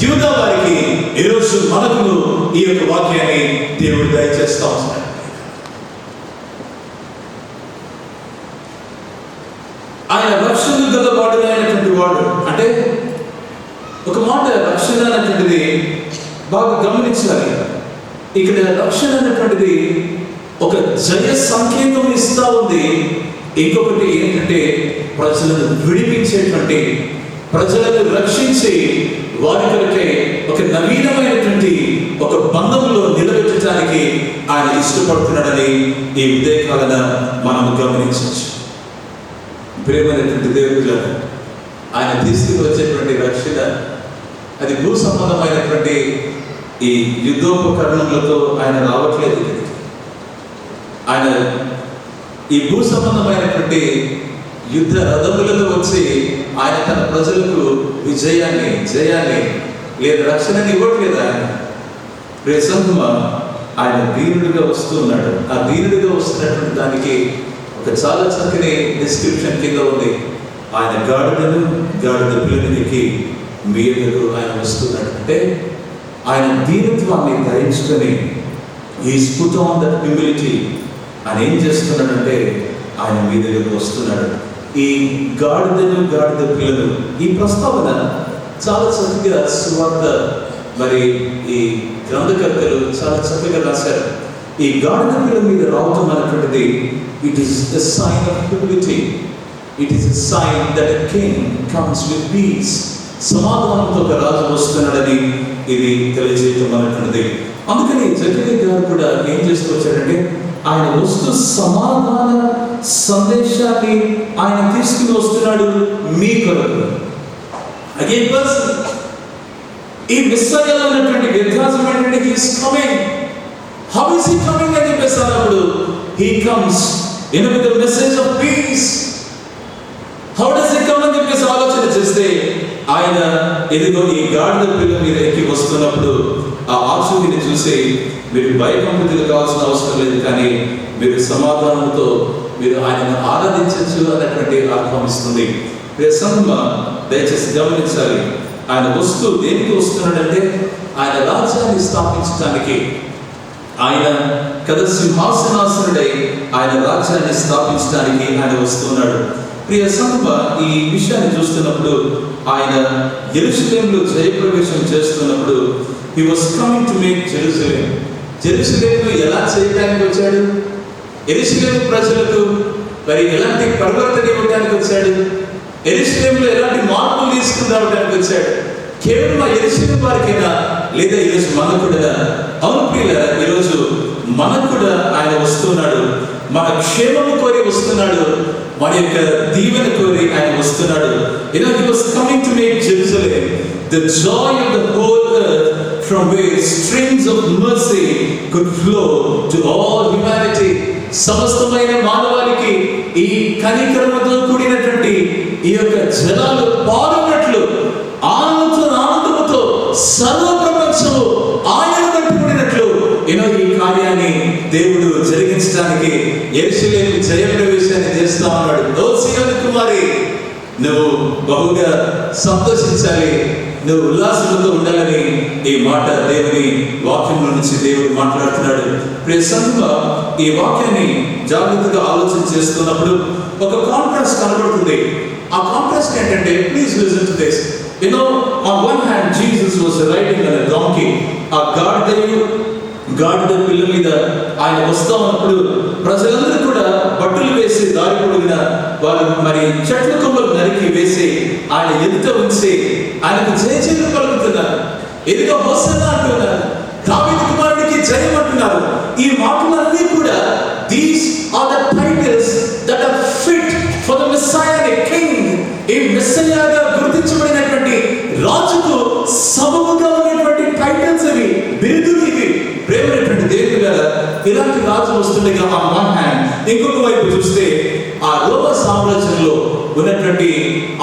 యూదా వారికి. ఈరోజు మనకు ఈ యొక్క వాక్యాన్ని దేవుడు దయచేస్తా ఉన్నాడు. ఆయన రక్షణ గలవాడు అయినటువంటి వాడు అంటే ఒక మాట, రక్షణ అనేటువంటిది బాగా గమనించాలి. ఇక్కడ రక్షణ అనేటువంటిది ఒక జయ సంకేతం ఇస్తా ఉంది. ఇంకొకటి ఏంటంటే ప్రజలను విడిపించేటువంటి, ప్రజలను రక్షించి వారి కొరకే ఒక నవీనమైనటువంటి ఒక బంధంలో నిలబెట్టడానికి ఆయన ఇష్టపడుతున్నాడని ఈ ఉదయకాలన మనం గమనించవచ్చు. ప్రేమైనటువంటి దేవుడు, ఆయన తీసుకుని వచ్చేటువంటి రక్షణ అది భూ సంబంధమైనటువంటి ఈ యుద్ధోపకరణములతో ఆయన రావట్లేదు. ఆయన ఈ భూ సంబంధమైనటువంటి యుద్ధ రథములతో వచ్చి ఆయన తన ప్రజలకు విజయాన్ని, జయాన్ని లేదా రక్షణని ఇవ్వట్లేదు. ఆయన ప్రేసమ్మ ఆయన దీనుడిగా వస్తూ ఉన్నాడు. ఆ దీనుడిగా వస్తున్నటువంటి దానికి ఒక చాలా చక్కని డిస్క్రిప్షన్ కింద ఉంది. ఆయన గాడిద పిల్లనికి మీదకు ఆయన వస్తున్నాడు. అంటే ఆయన దీనత్వాన్ని ధరించుకొని is put on that humility. ఆయన ఏం చేస్తున్నాడంటే ఆయన మీదకు వస్తున్నాడు. ఈ గాడిద పిల్లలు, ఈ ప్రస్తావన చాలా చక్కగా సువార్త మరి ఈ గ్రంథకర్తలు చాలా చక్కగా రాశారు. ఈ గాడిద పిల్లల మీద రావటం అనేటువంటిది it is a sign of humility. It is a sign that a king comes with peace. సమాధానంతో ఒక రాజు వస్తున్నాడని ఇది తెలియజేయటం అనేటువంటిది. అందుకని జకర్యా గారు కూడా ఏం చేస్తూ వచ్చాడంటే ఆయన వస్తూ సమాధాన సందేశాన్ని ఆయన తీసుకుని వస్తున్నాడు మీ కొరకు. అగైన్ పర్సన్ ఈ మెస్సయ్యలో ఉన్నటువంటి వ్యత్యాసం ఏంటంటే he is coming. How is he coming అని చెప్పేసి అన్నప్పుడు హి comes in with the message of piece. How does he come అని చెప్పేసి ఆలోచన చేస్తే ఆయన ఎదుగో ఈ గాడిద పిల్ల మీద ఎక్కి వస్తున్నప్పుడు ఆ ఆశుడిని చూసి మీరు భయకంపితులు కావాల్సిన అవసరం లేదు, కానీ మీరు సమాధానంతో మీరు ఆయనను ఆరాధించవచ్చు అన్నటువంటి అర్థం ఇస్తుంది. దయచేసి గమనించాలి. ఆయన వస్తూ దేనికి వస్తున్నాడంటే ఆయన రాజ్యాన్ని స్థాపించడానికి, ఆయన సింహాసనాసనుడై ఆయన రాజ్యాన్ని స్థాపించడానికి ఆయన వస్తున్నాడు. ప్రియ సంఘ, ఈ విషయాన్ని చూస్తున్నప్పుడు ఆయన యెరూషలేములో జయప్రవేశం చేస్తున్నప్పుడు he was coming to make Jerusalem. జెరూసలేమును ఎలా చేయడానికి వచ్చాడు? యెరూషలేము ప్రజలకు మరి ఎలాంటి పరివర్తన ఇవ్వడానికి వచ్చాడు? యెరూషలేములో ఎలాంటి మార్పులు తీసుకుని రావడానికి వచ్చాడు? కేవలం ఆ యెరూషలేము వారికైనా లేదా ఈరోజు మనకు కూడా? అవును ప్రియులారా, ఈరోజు మనకు కూడా ఆయన వస్తున్నాడు. మన క్షేమము కోరి వస్తున్నాడు. మన యొక్క దీవెన కోరి ఆయన వస్తున్నాడు. He was coming to make Jerusalem the joy of the whole earth, from where streams of mercy could flow to all humanity. సమస్తమైన మానవాళికి ఈ కనికరముతో కూడినటువంటి ఈ యొక్క జలాలు పారునట్లు ఆనందముతో సర్వ ప్రపంచము ఆయన పట్టుకుడినట్లు ఈ కార్యాన్ని దేవుడు జరిగించడానికి యెరూషలేము జయప్రవేశాన్ని చేస్తా ఉన్నాడు. ఓ సీయోను కుమారి, నువ్వు బహుగా సంతోషించాలి, నువ్వు ఉల్లాసంతో ఉండాలని ఈ మాట దేవుని వాక్యంలో నుంచి దేవుడు మాట్లాడుతున్నాడు. ప్రియ సంఘమా, ఈ వాక్యాన్ని జాగ్రత్తగా ఆలోచన చేస్తున్నప్పుడు ఒక కాంట్రాస్ట్ కనబడుతుంది. ఆ కాంట్రాస్ట్ ఏంటంటే, please listen to this. on one hand Jesus was riding on a donkey. ఆ గాడిద పిల్ల మీద ఆయన వస్తా ఉన్నప్పుడు ప్రజలందరూ కూడా బట్టలు వేసి దారి పొడిగిన వారు మరి చెట్ల కొమ్మలు నరికి వేసి ఆయన ఎదుట ఉంచి ఆయనకు జయజయలు పలుకుతున్నారు. ఎదుట హోసన్నా అంటున్నారు, దావీదు కుమారుడికి జయం అంటున్నారు. ఈ మాటలన్నీ కూడా these are the titles that are fit for the Messiah, king. ఈ మెస్సయాగా గుర్తించబడినటువంటి రాజుకు సమముగా ఉన్నటువంటి టైటిల్స్ ఇవి, బిరుదులు ఇవి. ప్రేమైనటువంటి దేవుని గారు, ఇలాంటి రాజు వస్తుండగా ఆన్ వన్ హ్యాండ్, ఇంకొక వైపు చూస్తే ఆ రోమ సామ్రాజ్యంలో ఉన్నటువంటి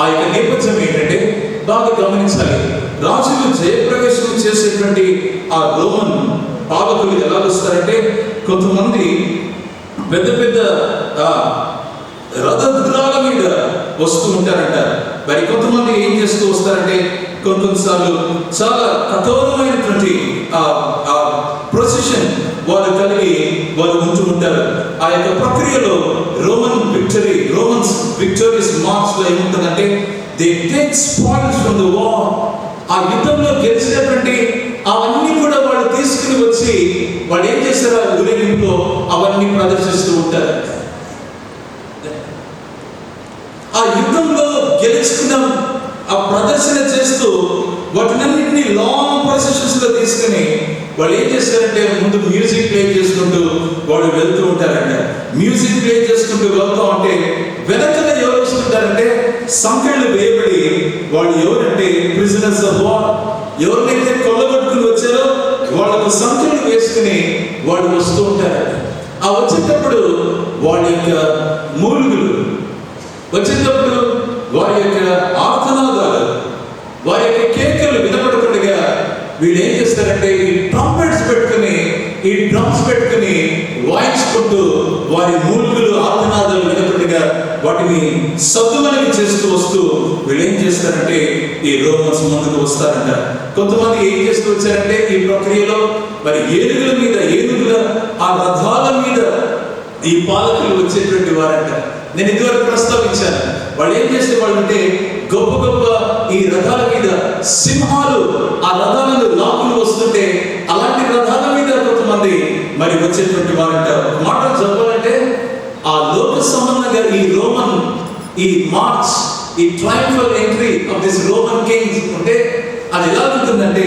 ఆ యొక్క నేపథ్యం ఏంటంటే బాగా గమనించాలి. రాజులు జయప్రవేశం చేసేటువంటి ఆ రోమన్ పాలకులు ఎలా వస్తారంటే, కొంతమంది పెద్ద పెద్ద రథద్రాల మీద వస్తూ ఉంటారంట. మరి కొంతమంది ఏం చేస్తూ వస్తారంటే, కొన్నిసార్లు చాలా కఠోరమైనటువంటి ప్రొసెషన్ వాళ్ళు కలిగి వాళ్ళు ఉంటూ ఉంటారు. ఆ యొక్క ప్రక్రియలో రోమన్స్ విక్టోరియస్ మార్చ్ లో ఏముంటుందంటే, they take spoils from the war. ఆ యుద్ధంలో గెలిచినటువంటి అవన్నీ కూడా వాళ్ళు తీసుకుని వచ్చి వాళ్ళు ఏం చేస్తారు, ఆ ఊరేగింపులో అవన్నీ ప్రదర్శిస్తూ ఉంటారు. ఆ యుద్ధంలో గెలుచుకున్న ఆ ప్రదర్శన చేస్తూ వాటినన్నింటినీ లాంగ్ ప్రొసెషన్స్ లో తీసుకుని వాళ్ళు ఏం చేస్తారంటే, ముందు మ్యూజిక్ ప్లే చేసుకుంటూ వాళ్ళు వెళ్తూ ఉంటారంట. మ్యూజిక్ ప్లే చేసుకుంటూ వెళ్తూ ఉంటే వెనకన ఎవరు వస్తుంటారంటే, సంఖ్యలు వేయబడి వాళ్ళు ఎవరంటే ప్రిజనర్స్ ఆఫ్ వార్, ఎవరినైతే కొల్లగొట్టుకుని వచ్చారో వాళ్ళకు సంఖ్యలు వేసుకుని వాళ్ళు వస్తూ ఉంటారు. ఆ వచ్చేటప్పుడు వాళ్ళ యొక్క మూలుగులు, వచ్చేటప్పుడు వారి యొక్క ఆర్తనాదాలు, వారి యొక్క కేకలు వినపడకుండా వీళ్ళు ఏం చేస్తారంటే ఈ ట్రంపెట్స్ పెట్టుకుని, ఈ డ్రమ్స్ పెట్టుకుని వాయించుకుంటూ వారి మూలుగులు ఆర్తనాదాలు వినపడగా వాటిని సద్దుమణికి చేస్తూ వస్తూ వీళ్ళు ఏం చేస్తారంటే ఈ రోమన్స్ ముందుకు వస్తారంట. కొంతమంది ఏం చేస్తూ వచ్చారంటే ఈ ప్రక్రియలో మరి ఏనుగుల మీద, ఏనుగుల ఆ రథాల మీద ఈ పాలకులు వచ్చేటువంటి వారంట. నేను ఇదివరకు ప్రస్తావించాను, వాళ్ళు ఏం చేసేవాళ్ళు అంటే గొప్ప గొప్ప ఈ రథాల మీద సింహాలు ఆ రథాలను లాక్కులు వస్తుంటే అలాంటి రథాల మీద కొంతమంది మరి వచ్చేటువంటి వారంట. మాటలు చెప్పాలంటే ఆ లోక సంబంధంగా ఈ రోమన్ ఈ మార్చ్, ఈ triumphal entry of this Roman Kings ఉంటే అది ఎలా ఉంటుందంటే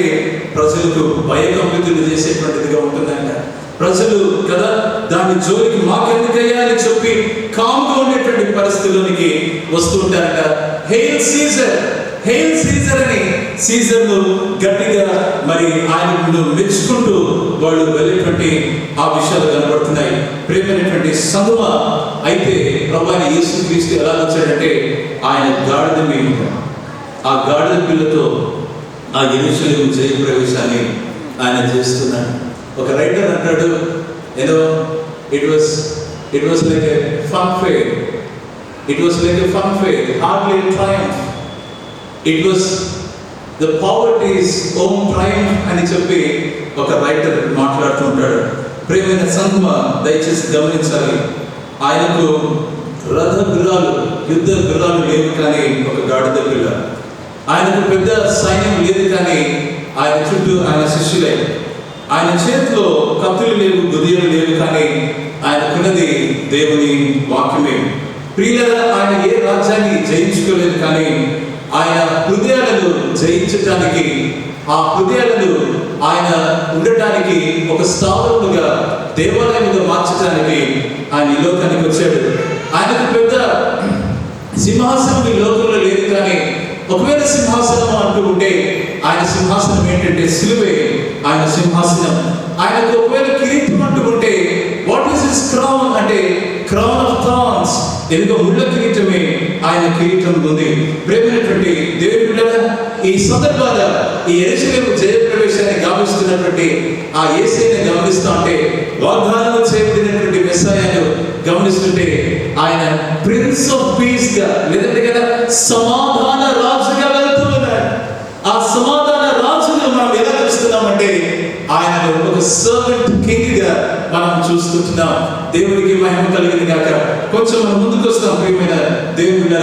ప్రజలకు భయకంపితులు చేసేటువంటిదిగా ఉంటుందంట. ప్రజలు కదా దాని జోలికి మాకెందుకయ్యా అని చెప్పి కామ్గా ఉండేటువంటి పరిస్థితుల్లోనికి వస్తూ ఉంటారంట. హెయిల్ సీజర్, హెయిల్ సీజర్ అని సీజర్ను గట్టిగా మరి ఆయనను మెచ్చుకుంటూ వాళ్ళు వెళ్ళేటువంటి ఆ విషయాలు కనబడుతున్నాయి. ప్రేమైనటువంటి సంగమ, అయితే ప్రభువైన యేసుక్రీస్తు ఎలా వచ్చాడంటే ఆయన గాడిద మీద, ఆ గాడిద పిల్లతో ఆ యెరూషలేము జయ ప్రవేశాన్ని ఆయన చేస్తున్నాడు. ఒక రైటర్ అంటాడు, ఏదో it was like a fun fair, it was like a fun fair, hardly triumph, it was the poverty's own triumph అని చెప్పి ఒక రైటర్ మాట్లాడుతూ ఉంటాడు. ప్రియమైన సంగమ, దయచేసి గమనించాలి, ఆయనకు రథ గుర్రాలు, యుద్ధ గుర్రాలు లేవు కానీ ఒక గాడిద పిల్ల, ఆయనకు పెద్ద సైన్యం లేదు కానీ ఆయన చుట్టూ ఆయన శిష్యులే, ఆయన చేతిలో కత్తులు లేవు, గుదియలు లేవు కానీ ఆయనకున్నది దేవుని వాక్యమే. ప్రియులారా, ఆయన ఏ రాజ్యాన్ని జయించుకోలేదు కానీ ఆయన హృదయాలను జయించటానికి, ఆ హృదయాలను ఆయన ఉండటానికి ఒక స్థావరముగా, దేవాలయముగా మార్చడానికి ఆయన ఈ లోకానికి వచ్చాడు. ఆయనకు పెద్ద సింహాసనం ఈ లోకంలో లేదు కానీ ఒకవేళ సింహాసనం అంటూ ఉంటే ఆయన సింహాసనం ఏంటంటే సిలువే ఆయన సింహాసనం. ఆయనకు ఒకవేళ కిరీటం అంటూ ఉంటే వాట్ ఈస్ హిస్ క్రౌన్ అంటే క్రౌన్ ఆఫ్ థార్న్స్, ఎందుకో ముళ్ళ కిరీటమే ఆయన కిరీటం ఉంది. ప్రేమైనటువంటి దేవుని బిడ్డలారా, ఈ సందర్భాల ఈ యెరూషలేము జయ ప్రవేశాన్ని గమనిస్తున్నటువంటి ఆ యేసయ్యని గమనిస్తూ ఉంటే, వాగ్దానం చేయబడినటువంటి మెస్సయాను గమనిస్తుంటే ఆయన ప్రిన్స్ ఆఫ్ పీస్ గా, లేదంటే కదా సమాధాన రాజుగా వెళ్తూ ఉన్నాడు. ఆ సమాధాన రాజును మనం ఎలా చూస్తున్నామంటే ఆయన ఒక సర్వెంట్ కింగ్ గా మనం చూస్తున్నాం. దేవునికి మహిమ కలిగింది కాక. కొంచెం మనం ముందుకు వస్తాం. ప్రియమైన దేవుని,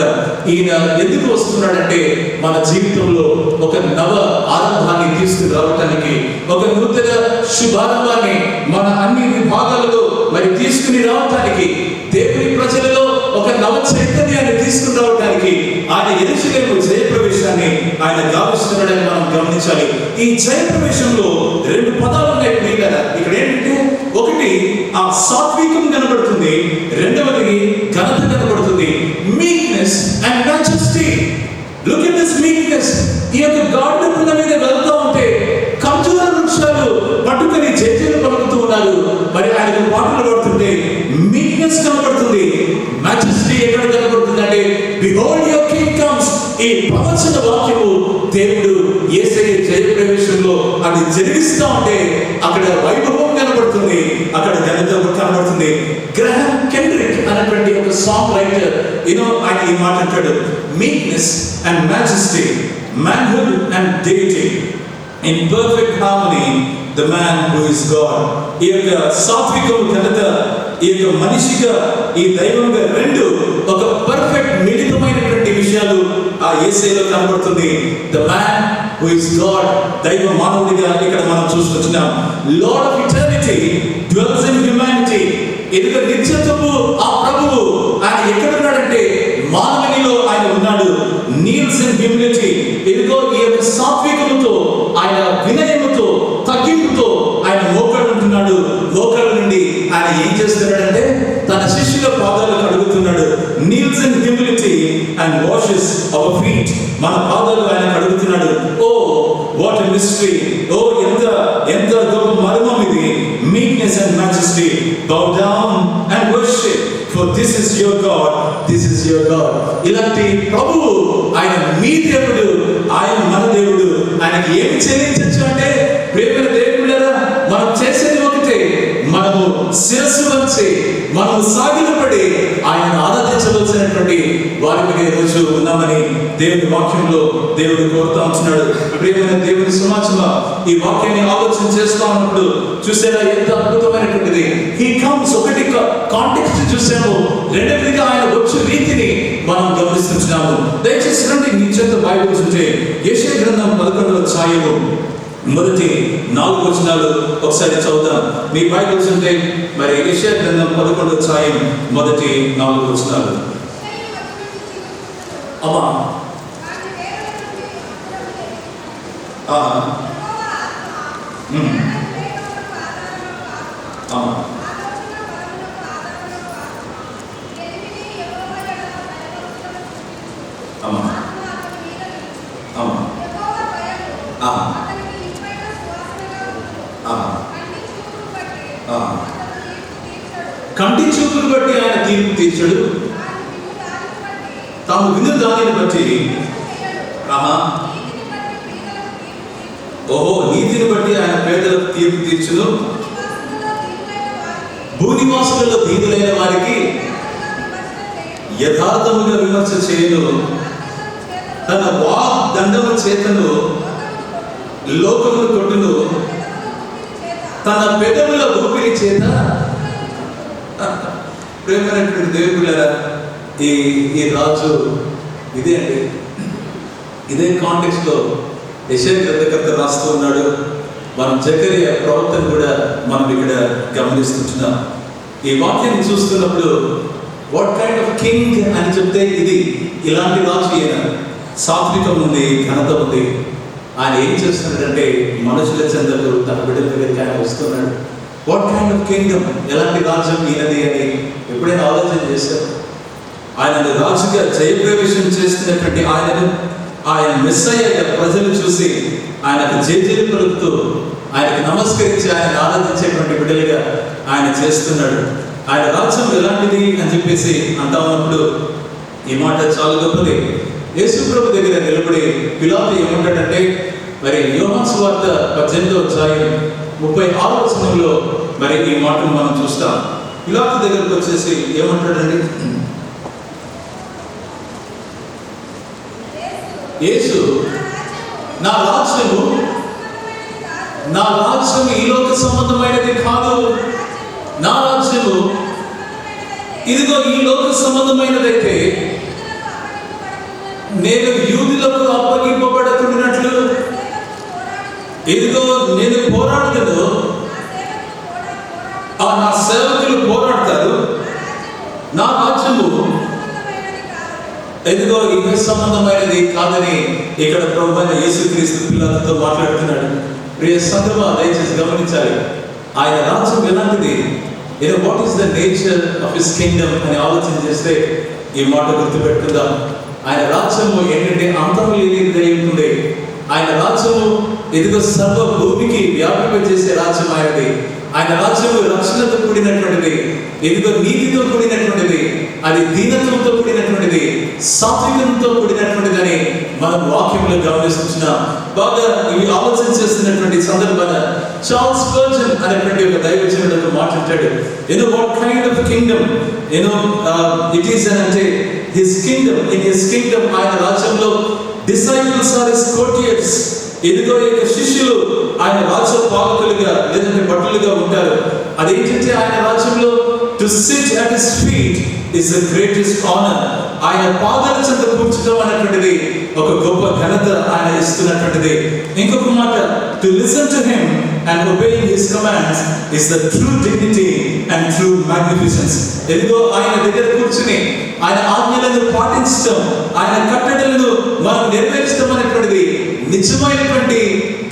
ఈయన ఎందుకు వస్తున్నాడంటే మన జీవితంలో ఒక నవ ఆరంభాన్ని తీసుకుని రావటానికి, ఒక నూతన శుభారంభాన్ని మన అన్ని విభాగాలలో మరి తీసుకుని రావటానికి, దేవుని ప్రజలలో ఒక నవ చైతన్యాన్ని తీసుకుని రావడానికి ఆయన యెరూషలేము జయ ప్రవేశాన్ని ఆయన గావిస్తున్నాడని మనం గమనించాలి. ఈ జయ ప్రవేశంలో రెండు పదాలు ఉన్నాయి ప్రియులారా. ఇక్కడ ఏంటంటే ఒకటి ఆ సాత్వికం కనబడుతుంది, రెండవది ఘనత కనబడుతుంది. Meekness and majesty. Look at this meekness. ఈ యొక్క గాడిద పిల్ల మీద వెళ్తూ ఉంటే ఖర్జూర వృక్షాలు పట్టుకొని జేజేలు పలుకుతూ ఉన్నారు. మరి ఆయనకు పాటలు పడుతుంటే మీక్నెస్ కనబడుతుంది. మాజెస్టీ ఎక్కడ కనబడుతుంది అంటే బిహోల్డ్ యువర్ కింగ్ కమ్స్. ఈ ప్రవచన వాక్యము దేవుడు యేసయ్య జయ ప్రవేశంలో అది జరిగిస్తూ ఉంటే అక్కడ వైభవం కనబడుతుంది, అక్కడ ఘనత కనబడుతుంది. గ్రహం కెండ్రిక్ అనేటువంటి ఒక సాంగ్ రైటర్ ఆయన ఈ మాట అంటాడు, meekness and majesty, manhood and deity in perfect harmony, the man who is God. ఈ యొక్క సాత్వికము ఘనత, ఈ యొక్క మనిషిగా, ఈ దైవంగా రెండు ఒక పర్ఫెక్ట్ మిళితమైనటువంటి విషయాలు ఆ యేసయ్యలో కనబడుతుంది. The man who is God, దైవ మానవుడిగా ఇక్కడ మనం చూస్తున్నాం. Lord of eternity dwells in humanity. ఎందుకు నిత్యత్వపు ఆ ప్రభువు ఆయన ఎక్కడున్నాడంటే మానవునిలో ఆయన ఉన్నాడు. Kneels in humility. ఎందుకో ఈ యొక్క సాత్వికముతో, ఆయన వినయముతో, తగ్గింపుతో ఆయన మోకాడు ఉంటున్నాడు. మోకాడు నుండి ఆయన ఏం చేస్తున్నాడంటే తన శిష్యుల పాదాలు కడుగుతున్నాడు. Kneels in humility and washes our feet. మన పాదాలు ఆయన కడుగుతున్నాడు. ఓ వాట్ ఎ మిస్టరీ! ఓ ఎంత గొప్ప మర్మం ఇది. Meekness and majesty. Bow down and worship. your God, this is your God. ఇలాంటి ప్రభువు ఆయన మీ దేవుడు, ఆయన మన దేవుడు. ఆయనకి ఏమి చెల్లించచ్చు అంటే ప్రేమ దేవుళ్ళరా, మనం చేసేది ఒకటే, మనము శిరస్సు వంచి మనము సాగిలపడి ఆయన ఆరాధించవలసినటువంటి వారికి రోజు ఉన్నామని దేవుని వాక్యంలో దేవుడు కోరుతా ఉంటున్నాడు. ప్రియమైన దేవుని సమాజంలో ఈ వాక్యాన్ని ఆలోచన చేస్తా ఉన్నప్పుడు చూసేలా ఎంత అద్భుతమైనటువంటిది. హీ కమ్స్, ఒకటి కాంటెక్స్ట్ చూసాము, రెండవదిగా ఆయన వచ్చే రీతిని మనం గమనిస్తున్నాము. దయచేసి రండి, మీ చేత బైబిల్స్ ఉంటే యెషయా గ్రంథం 11వ అధ్యాయము మొదటి 4 వచనాలు ఒకసారి చదువుదాం. మీ బైబిల్స్ ఉంటే మరి యెషయా గ్రంథం 11వ అధ్యాయం మొదటి 4 వచనాలు. అమ్మా కంటి చూపును బట్టి ఆయన తీర్పు తీర్చడు, తాము విను దానిని బట్టి నీతిని బట్టి ఆయన పేదలకు తీర్పు తీర్చును, భూనివాసులలో దీనులైన వారికి యథార్థముగా విమర్శ చేయను, తన వాగ్దండము చేతను లోకమును కొట్టును, తన పెదవుల ఊపిరి చేత. ప్రేమైనటువంటి దేవుళ్ళారా, ఈ రాజు ఇదే అండి, ఇదే కాంటెక్స్ట్ లో యెషయా గ్రంథకర్త రాస్తూ ఉన్నాడు. మనం జకరియా ప్రవక్తను కూడా మనం ఇక్కడ గమనిస్తున్నాం. ఈ వాక్యాన్ని చూస్తున్నప్పుడు వాట్ కైండ్ ఆఫ్ కింగ్ అని చెప్తే ఇది ఇలాంటి రాజు ఈయన. సాత్వికం ఉంది, ఘనత ఉంది. ఆయన ఏం చేస్తున్నాడంటే మనుషుల చెందలు తన బిడ్డల దగ్గరికి ఆయన వస్తున్నాడు. వాట్ కైండ్ ఆఫ్ కింగ్డమ్, ఎలాంటి రాజ్యం ఈయనది అని ఎప్పుడైనా ఆలోచన చేశారు? ఆయనను రాజుగా జయప్రవేశం చేస్తున్నటువంటి ఆయన మెస్సయ్యగా ప్రజలు చూసి ఆయనకు జయజయలు పలుకుతూ ఆయనకు నమస్కరించి ఆయన ఆరాధించేటువంటి బిడ్డలుగా ఆయన చేస్తున్నాడు. ఆయన రాజ్యం ఎలాంటిది అని చెప్పేసి అంటా ఉన్నప్పుడు ఈ మాట చాలా గొప్పది. యేసు ప్రభు దగ్గర నిలబడి పిలాతు ఏమంటాడంటే, మరి యోహాను సువార్త 18వ అధ్యాయం 36వ వచనంలో మరి ఈ మాటను మనం చూస్తాం. పిలాతు దగ్గరకు వచ్చేసి ఏమంటాడండి, యేసు నా రాజ్యము ఈ లోక సంబంధమైనది కాదు, నా రాజ్యము ఇదిగో ఈ లోక సంబంధమైనదైతే నేను యూదులకు అప్పగింపబడుతున్నట్లు ఇదిగో నేను పోరాడుతాను, నా సేవకులు పోరాడతారు, నా రాజ్యము ఇదిగో ఈ సంబంధమైనది కాదని ఇక్కడ ప్రభువైన యేసుక్రీస్తు పిల్లలతో మాట్లాడుతున్నాడు. ప్రియ సంగమా, దయచేసి గమనించాలి, ఆయన రాజ్యం ఎలాంటిది, what is the nature of his Kingdom అని ఆలోచన చేస్తే ఈ మాట గుర్తుపెట్టుకుందాం. ఆయన రాజ్యము ఏంటంటే అంతం లేనిది ఉంటుంది. ఆయన రాజ్యము ఇదిగో సర్వ భూమికి వ్యాపింపజేసే రాజ్యం ఆయనది. ఆయన రాజ్యము రక్షణతో కూడినటువంటిది, ఇదిగో నీతితో కూడినటువంటిది, అది దీనత్వంతో కూడినటువంటిది, సాత్వికంతో కూడినటువంటిదని మనం వాక్యంలో గమనిస్తున్నాం. బాగా ఇవి ఆలోచన చేస్తున్నటువంటి సందర్భాన చార్ల్స్ స్పర్జన్ అనేటువంటి ఒక దైవజనుడు మాట్లాడాడు. What kind of kingdom it is అంటే his kingdom, in his kingdom ఆయన రాజ్యంలో డిసైపుల్స్ ఆర్ హిస్ కోర్టియర్స్. ఇదిగో యొక్క శిష్యులు ఆయన రాజ్య పాలకులుగా లేదంటే భటులుగా ఉంటారు. అదేంటంటే ఆయన రాజ్యంలో to SIT at his feet is the greatest honour. ఆయన పాదాల చెంత కూర్చోవడం అనేటువంటిది ఒక గొప్ప ఘనత ఆయన ఇస్తున్నటువంటిది. ఇంకొక మాట, to listen to him and obeying his commands is the true dignity and true magnificence. ఇదిగో ఆయన దగ్గర కూర్చుని ఆయన ఆజ్ఞలను పాటించడం, ఆయన కట్టడలను మనం నెరవేర్చడం అనేటువంటిది నిజమైనటువంటి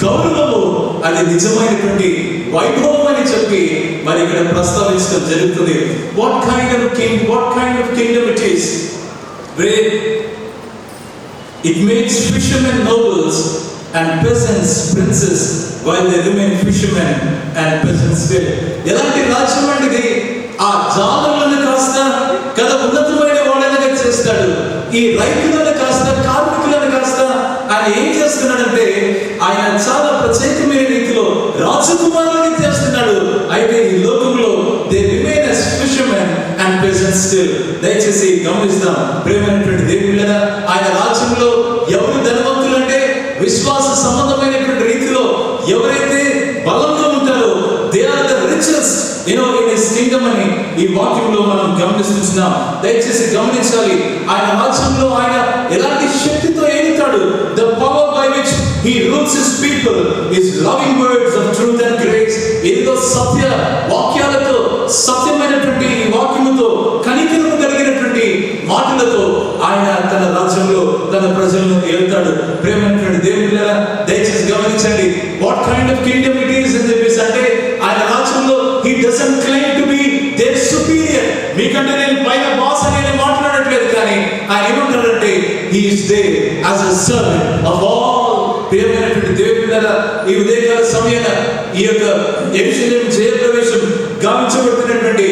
గౌరవము, అది నిజమైనటువంటి వైభవం అని చెప్పి మరి ఇక్కడ ప్రస్తావించడం జరుగుతుంది. What kind of kingdom it is, where it makes fishermen nobles and peasants princes while they remain fishermen and peasants still. ఎలాంటి రాజ్యం అంటే ఆ జాలర్లను కాస్త కదా ఉన్నతమైన వాడనగా చేస్తాడు. ఈ రైతులను కాస్త, కార్మికులను కాస్త ఆయన ఏం చేస్తున్నాడంటే ఆయన చాలా ప్రత్యేకమైన రీతిలో రాజకుమారులని చేస్తున్నాడు. అయితే ఈ లోకంలో they remain as fishermen and peasants still. దయచేసి గమనిస్తాం ప్రేమైనటువంటి దేవుళ్ళరా, ఆయన రాజ్యంలో ఎవరు ధనవంతులు అంటే విశ్వాస సంబంధమైనటువంటి రీతిలో ఎవరైతే బలంగా ఉంటారో they are the richest in his kingdom అని ఈ వాక్యంలో మనం గమనిస్తున్నాం. దయచేసి గమనించాలి, ఆయన రాజ్యంలో ఆయన ఎలాంటి శక్తితో ఏలుతాడు. The power by which he rules his people is loving words of truth and grace. ఏదో సత్య వాక్యాలతో, సత్యమైనటువంటి వాక్యముతో, కనికరము కలిగినటువంటి మాటలతో ఆయన తన రాజ్యంలో తన ప్రజలను ఏలుతాడు. ప్రేమైనటువంటి దేవుళ్ళారా, దయచేసి గమనించండి, what kind of kingdom it is అని చెప్పేసి అంటే ఆయన రాజ్యంలో he doesn't claim to be their superior. మీకంటే నేను పైన బాస్ అని మాట్లాడట్లేదు, కానీ ఆయన ఏమంటాడంటే he is there as a servant of all. ప్రియమైనటువంటి దేవుళ్ళారా, ఈ ఉదయకాల సమయాన ఈ యొక్క యెరూషలేము జయప్రవేశం గావించబడుతున్నటువంటి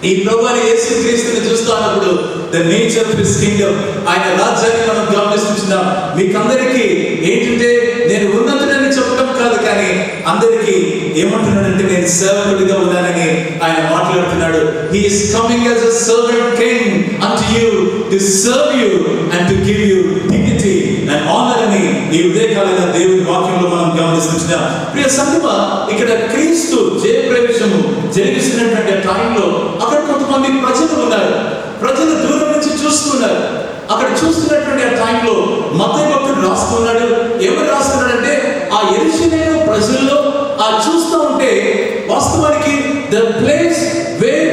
ఈ ప్రభువైన యేసుక్రీస్తుని చూస్తున్నప్పుడు the nature of his kingdom, ఆయన రాజ్యాన్ని మనం గమనిస్తున్నాం. మీకందరికీ ఏంటంటే నేను ఉన్నతుడని చెప్పడం కాదు, కానీ అందరికీ ఏమంటున్నాడంటే నేను సేవకుడిగా ఉన్నానని ఆయన మాట్లాడుతున్నాడు. he is coming as a servant king unto you to serve you and to give you dignity and honor అని ఈ ఉదయకాలంలో దేవుని వాక్యంలో మనం గమనిస్తున్నాం. ప్రియ సంగమా, ఇక్కడ క్రీస్తు జయప్రవేశము జరిగిస్తున్నటువంటి టైంలో అక్కడ కొంతమంది ప్రజలు ఉన్నారు. ప్రజలు దూరం నుంచి చూస్తున్నారు. అక్కడ చూస్తున్నటువంటి ఆ టైంలో మత్తయి భక్తుడు రాస్తున్నాడు. ఎవరు రాస్తున్నాడంటే ఆ యెరూషలేము ప్రజల్లో ఆ చూస్తూ ఉంటే వాస్తవానికి the place where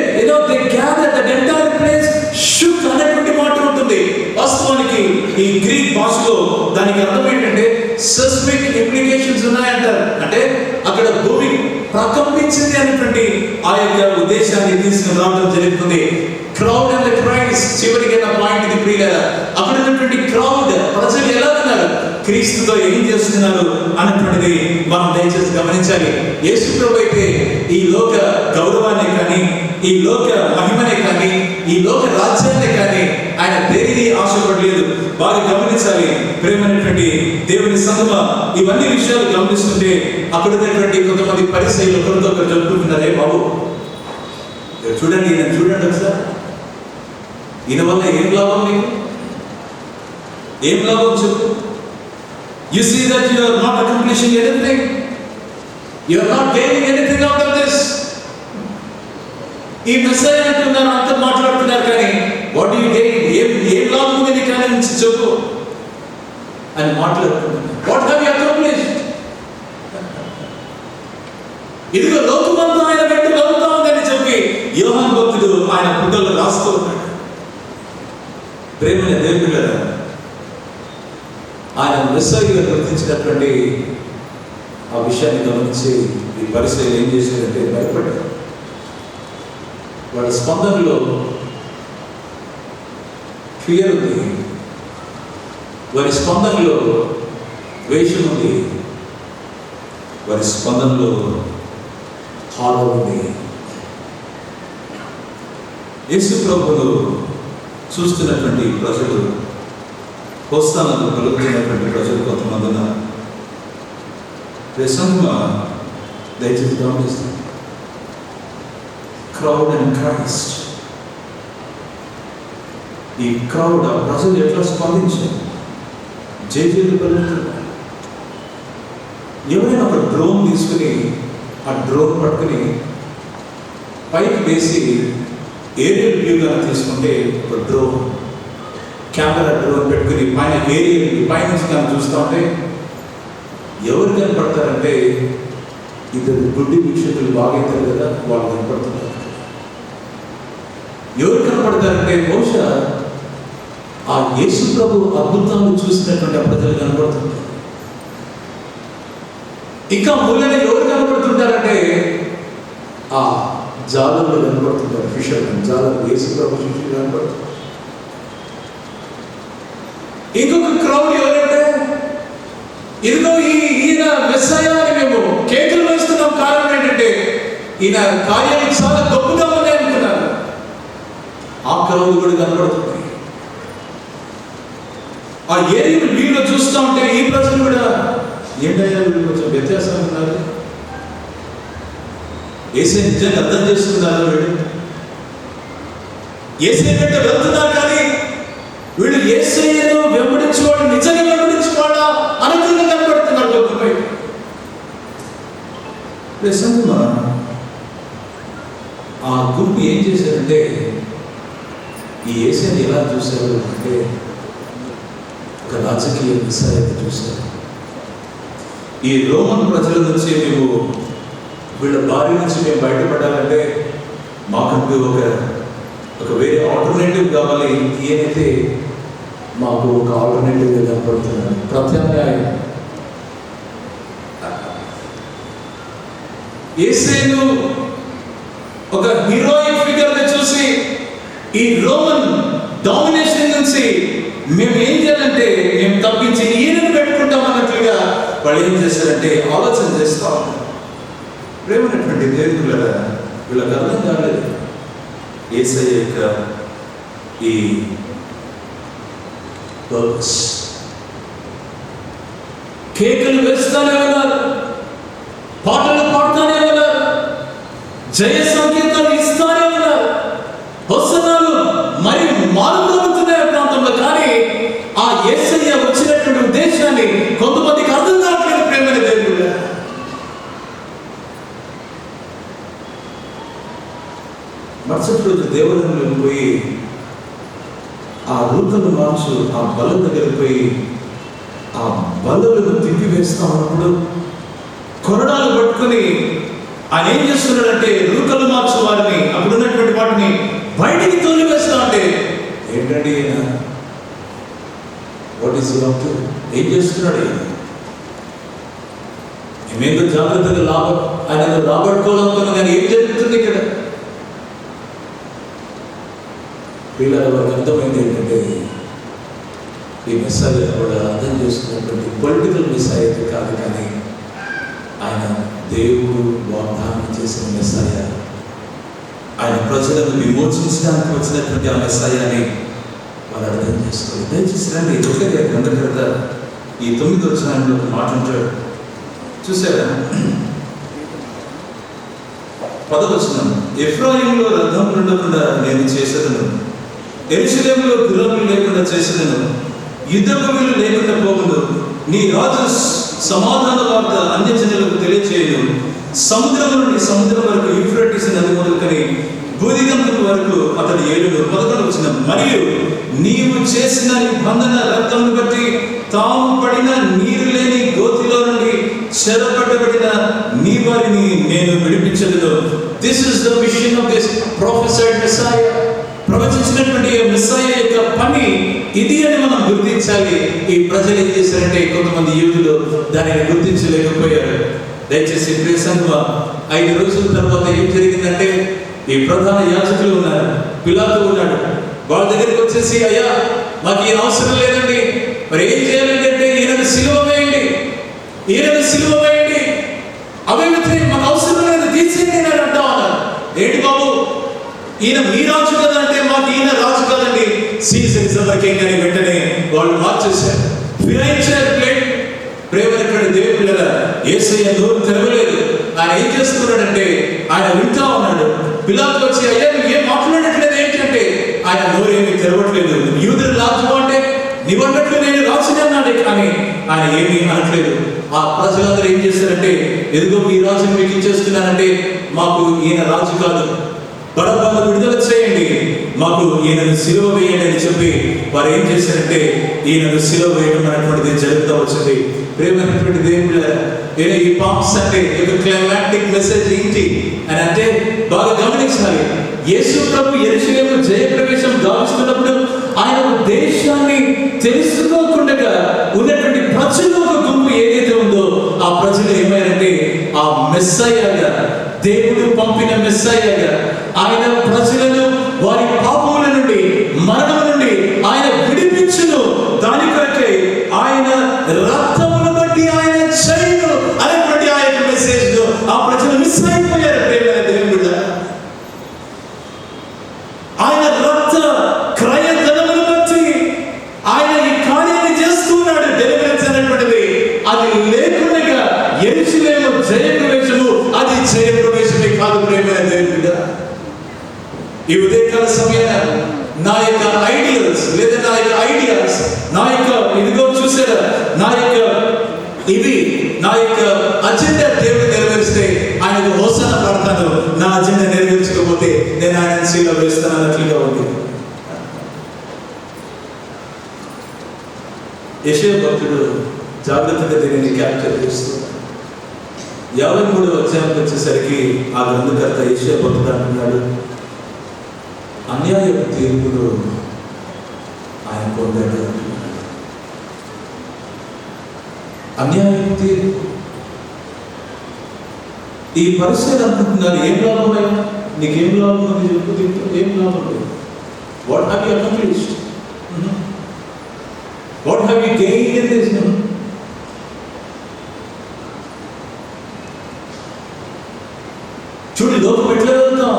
they gathered, the entire place shook అనేటువంటి మాట ఉంటుంది. వాస్తవానికి ఈ గ్రీక్ భాషలో దానికి అర్థం ఏంటంటే సెస్మిక్ ఇంప్లికేషన్స్ ఉన్నాయంటారు. అంటే అక్కడ భూమి ప్రకంపించింది అనేటువంటి ఆ యొక్క ఉద్దేశాన్ని తీసుకుని రావడం జరుగుతుంది. క్రౌడ్ అండ్ క్రైస్ట్, చివరికి పాయింట్ ఇది ప్రియులారా, అక్కడ ఉన్నటువంటి క్రౌడ్ ప్రజలు ఎలా ఉన్నారు, క్రీస్తుతో ఏం చేస్తున్నారు అన్నటువంటిది మనం దయచేసి గమనించాలి. యేసు ప్రభువు అయితే ఈ లోక గౌరవాన్ని కానీ, ఈ లోక మహిమనే కానీ, ఈ లోక రాజ్యాన్ని కానీ ఆయన దేనిని ఆశపడలేదు. బాగా గమనించాలి ప్రేమైనటువంటి దేవుని సంగమా, ఇవన్నీ విషయాలు గమనిస్తుంటే అక్కడ ఉన్నటువంటి కొంతమంది పరిసయ్యులు ఒకరితో ఒకరు చెప్పుకుంటున్నారే, బాబు చూడండి ఈయన చూడండి ఒకసారి, ఈయన వల్ల ఏం లాభం, నీకు ఏం లాభం చెప్పు. You see that you are not accomplishing anything. You are not gaining anything out of this. ఈ మెసేజ్ అంటున్నారు, అంత మాట్లాడుతున్నారు, కానీ what do you gain? ఏం లాభం ఉంది నీకు అని చెప్పు అని మాట్లాడుతున్నారు. What have you accomplished? ఇదిగో లోకమంతా ఆయన వెంట వెళ్తా ఉందని చెప్పి యోహాను భక్తుడు ఆయన పుటల్లో రాస్తూ ఉన్నాడు. ప్రేమైన దేవుళ్ళారా, ఆయన మెస్సయ్యగా గుర్తించినటువంటి ఆ విషయాన్ని గమనించి ఈ పరిస్థితులు ఏం చేశారంటే భయపడ్డారు. వాళ్ళ స్పందనలో ఫియర్ ఉంది, వారి స్పందనలో ద్వేషం ఉంది, వారి స్పందనలో హారం ఉంది. యేసు ప్రభువును చూస్తున్నటువంటి ప్రజలు, హోస్తానకు కలుగుతున్నటువంటి ప్రజలు కొంతమంది ఉన్నారు. దయచేసి గమనిస్తాం, క్రౌడ్ అండ్ క్రైస్ట్, ఈ క్రౌడ్ ఆ ప్రజలు ఎట్లా స్పందించారు, జేజేలు కలుగుతున్నారు. ఎవరైనా ఒక డ్రోన్ తీసుకుని ఆ డ్రోన్ పట్టుకుని పైకి వేసి ఏరియల్ వ్యూ కనుక తీసుకుంటే, ఒక డ్రోన్ కెమెరా డ్రోన్ పెట్టుకుని పైన ఏరియల్ పైనుంచి కనుక చూస్తూ ఉంటే ఎవరు కనపడతారంటే ఇద్దరు గుడ్డి వీక్షకులు బాగైతారు కదా, వాళ్ళు కనపడుతున్నారు. ఎవరు కనపడతారంటే బహుశా ఆ యేసు ప్రభు అద్భుతాలు చూసినటువంటి ప్రజలు కనపడుతుంటారు. ఇంకా మూలన ఎవరు కనపడుతుంటారంటే ఆ జాలర్లు కనపడుతుంటారు, ఫిషర్మెన్ జాలర్లు, యేసు ప్రభు శిష్యులు కనపడుతుంటారు. ఇంకొక క్రౌడ్ ఎవరంటే ఇదిగో ఈయన మెస్సయ్య అని మేము కేకలు వేస్తున్నాం. కారణం ఏంటంటే ఈయన కార్యాలు చాలా గొప్పగా ఉన్నాయి అనుకున్నారు. ఆ క్రౌడ్ కూడా కనపడుతుంది. ఆ ఏరియా వీళ్ళు చూస్తూ ఉంటే ఈ ప్రజలు కూడా ఏంటయ్యా వీళ్ళు కొంచెం వ్యత్యాసం ఉన్నారు, ఏసై నిజంగా అర్థం చేసుకున్నారు, వీళ్ళు ఏసై వెంట వెళ్తున్నారు కానీ వీళ్ళు ఏసైను వెంబడించుకోవడం నిజంగా వెంబడించుకోవాలా అనుకుని కనపడుతున్నారు. గొప్పపై ఆ గుంపు ఏం చేశారంటే ఈ ఏసైని ఎలా చూశారు అంటే ఒక రాజకీయ విషయాన్ని చూశారు. ఈ రోమన్ ప్రజల నుంచి మేము వీళ్ళ బారి నుంచి మేము బయటపడాలంటే మాకంటూ ఒక వేరే ఆల్టర్నేటివ్ కావాలి. ఏదైతే మాకు ఒక ఆల్టర్నేటివ్ కనపడుతున్నాడు, ప్రత్యామ్నాయం. యేసును ఒక హీరోయిక్ ఫిగర్ గా చూసి ఈ రోమన్ డామినేషన్ నుంచి మేము ఏం చేయాలంటే మేము తప్పించి ఈయనను పెట్టుకుంటాం అన్నట్లుగా వాళ్ళు ఏం చేశారంటే ఆలోచన చేస్తా ఉన్నారు. ప్రేమైనటువంటి దేవుళ్ళ వీళ్ళకి అర్థం కాలేదు యేసయ్య యొక్క ఈ పర్పస్. కేకలు వేస్తానే ఉన్నారు, పాటలు పాడుతానే ఉన్నారు, జయ సంకేతాలు ఇస్తానే ఉన్నారు, హోసన్నాలు మరి మారుమోగుతున్నాయి ప్రాంతంలో. కానీ ఆ యేసయ్య వచ్చినటువంటి ఉద్దేశాన్ని కొంతమందికి అర్థం కావట్లేదు. ప్రేమైన దేవుళ్ళ మరుసటి రోజు దేవాలయంలోకి పోయి ఆ రూకలు మార్చు ఆ బల్ల దగ్గరికి పోయి ఆ బల్లను తిప్పి వేస్తా ఉన్నప్పుడు కొరడాలు పట్టుకుని ఆయన ఏం చేస్తున్నాడంటే రూకలు మార్చు వారిని అప్పుడు ఉన్నటువంటి వాటిని బయటికి తోలి వేస్తా అంటే ఏంటండి వాట్ ఈస్ ఏం చేస్తున్నాడు? మేమేందో జాగ్రత్తగా ఆయన రాబట్టుకోవాలనుకున్నాం కానీ ఏం జరుగుతుంది ఇక్కడ? పిల్లల వారికి అర్థమైంది ఏంటంటే ఈ మెస్సాయ కూడా అర్థం చేసుకున్నటువంటి పొలిటికల్ మెస్సాయ కాదు, కానీ ఆయన దేవుడు వాగ్దానం చేసిన మెస్సాయ, ఆయన ప్రజలను విమోచించడానికి వచ్చినటువంటి ఆ మెస్సాయ అని వాళ్ళు అర్థం చేసుకోవాలి. దయచేసి రండి ఒకటే గ్రంథకర్త ఈ 9వ అధ్యాయంలో ఒక మాట ఉంటాడు చూసారా? 10వ వచనం, ఎఫ్రాయిములో రథం ఉండకుండా నేను చేసేదను, యెరూషలేములో గుర్రములు లేకుండా చేసేదను, యుద్ధభూములు లేకుండా పోవును, నీ రాజు సమాధాన వార్త అన్యజనులకు తెలియచేయను, సముద్రం నుండి సముద్రం వరకు యూఫ్రటీస్ నది మొదలుకొని భూదిగంతం వరకు అతడు ఏలును. 11వ వచనం, మరియు నీవు చేసిన నిబంధన రక్తమును బట్టి తాము పడిన నీరు లేని గోతిలో నుండి చెరపట్టబడిన నీ వారిని నేను విడిపించలేదు. This is the mission of this prophesied Messiah. ప్రవచించినటువంటి మెస్సాయ యొక్క పని ఇది అని మనం గుర్తించాలి. ఈ ప్రజలు ఏం చేశారంటే కొంతమంది యూదులు దానిని గుర్తించలేకపోయారు. దయచేసి ప్రియ సంఘమా, 5 రోజుల తర్వాత ఏం జరిగిందంటే ఈ ప్రధాన యాజకులు ఉన్నారు, పిలాతు ఉన్నాడు, వాళ్ళ దగ్గరికి వచ్చేసి అయ్యా మాకు ఈయన అవసరం లేదండి, మరి ఏం చేయాలంటే ఈయనను సిలువ వేయండి, ఈయనను సిలువ వేయండి, అవినీతి మాకు అవసరం లేదు, తీసేయండి అని అంటా ఉన్నారు. ఏంటి బాబు ఈయన మీ రాజు కదా అంటే మాకు ఈయన రాజు కాదండి, సీజర్ ఇస్ అవర్ కింగ్ అని వెంటనే వాళ్ళు మార్చేశారు, ఫిరాయించారు ప్లేట్. ప్రేమైనటువంటి దేవుళ్ళ యేసయ్య నోరు తెరవలేదు. ఆయన ఏం చేస్తున్నాడంటే ఆయన వింటా ఉన్నాడు. పిలాతు వచ్చి అయ్యా నువ్వు ఏం మాట్లాడట్లేదు ఏంటంటే ఆయన నోరు ఏమీ తెరవట్లేదు. యూదుల రాజు అంటే నీవన్నట్లు నేను రాజుని అన్నాడే, కానీ ఆయన ఏమీ అనట్లేదు. ఆ ప్రజలందరూ ఏం చేశారంటే ఎదుగో మీ రాజుని మీకు ఇచ్చేస్తున్నానంటే మాకు ఈయన రాజు కాదు, బరబ్బను విడుదల చేయండి, మాకు ఈయనను సిలువ వేయండి అని చెప్పి వారు ఏం చేశారంటే ఈయనను సిలువ వేయడం అనేటువంటిది జరుగుతూ వచ్చింది. ప్రేమైనటువంటి దేవుళ్ళ ఈ పాప్స్ అంటే క్లైమాటిక్ మెసేజ్ ఏంటి అని అంటే బాగా గమనించాలి. యేసు ప్రభు యెరూషలేము జయప్రవేశం గావిస్తున్నప్పుడు ఆయన దేశాన్ని తెలుసుకోకుండా ఉన్నటువంటి ప్రజలు ఒక గుంపు ఏదైతే ఉందో ఆ ప్రజలు ఏమైనంటే ఆ మెస్సయ్యగా, దేవుడు పంపిన మెస్సయ్యగా ఆయన ప్రజలను వారి పాపముల నుండి మరణం నుండి ఆయన విడిపించును, దాని కొరకే ఆయన రక్తమును బట్టి ఆయన చేయను అనేటువంటి ఆయన మెసేజ్ ఆ ప్రజలు మిస్ అయిపోయారు. ప్రేమ దేవుడు ఆయన రక్తం ఈ ఉదయకాల సమయాన నా యొక్క ఐడియల్స్ లేదా నా యొక్క ఐడియాస్, నా యొక్క ఇదిగో చూసారా, నా యొక్క ఇవి, నా యొక్క అజెండా దేవుడు నెరవేరిస్తే ఆయనకు హోసన పడతాను, నా అజెండా నెరవేర్చకపోతే నేను ఆయన శిలువ వేస్తాను అన్నట్లుగా ఉంది. యెషయా భక్తుడు జాగ్రత్తగా దీనిని క్యాప్చర్ చేస్తున్నాడు. 53వ అధ్యాయంకి వచ్చేసరికి ఆ గ్రంథకర్త యెషయా భక్తుడు అంటున్నాడు, అన్యాయ తీర్పులు ఆయన పొందాడు అంటున్నాడు. అన్యాయ తీర్పు. ఈ పరిస్థితి అనుకుంటున్నారు, ఏం లాభం, నీకేం లాభం అని చెప్పు, దీంతో ఏం లాభం లేదు. What have you accomplished? What have you gained in this? చూడు లోకం ఎట్లా వెళ్తాం,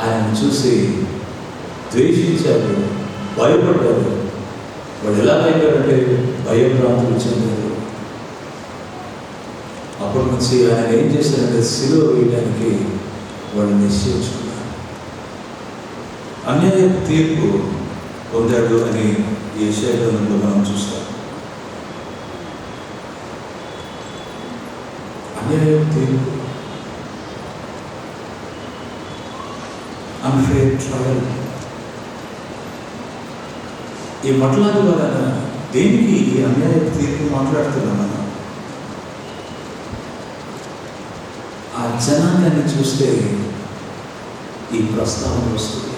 ఆయన చూసి ద్వేషించారు, భయపడ్డారు. వాడు ఎలా అయిపోయారంటే భయభ్రాంతులు చెందారు. అప్పటి నుంచి ఆయన ఏం చేశారంటే శిలువ వేయడానికి వాళ్ళు నిశ్చయించుకున్నారు. అన్యాయ తీర్పు పొందాడు అని యెషయా గ్రంథంలో మనం చూస్తాం. అన్యాయ తీర్పు, అన్ఫేర్ ట్రయల్. ఈ మాట్లాడే వలన దేనికి ఈ అన్యాయ తీర్పు మాట్లాడుతున్నాం మనం? ఆ జనాంగాన్ని చూస్తే ఈ ప్రస్తావన వస్తుంది.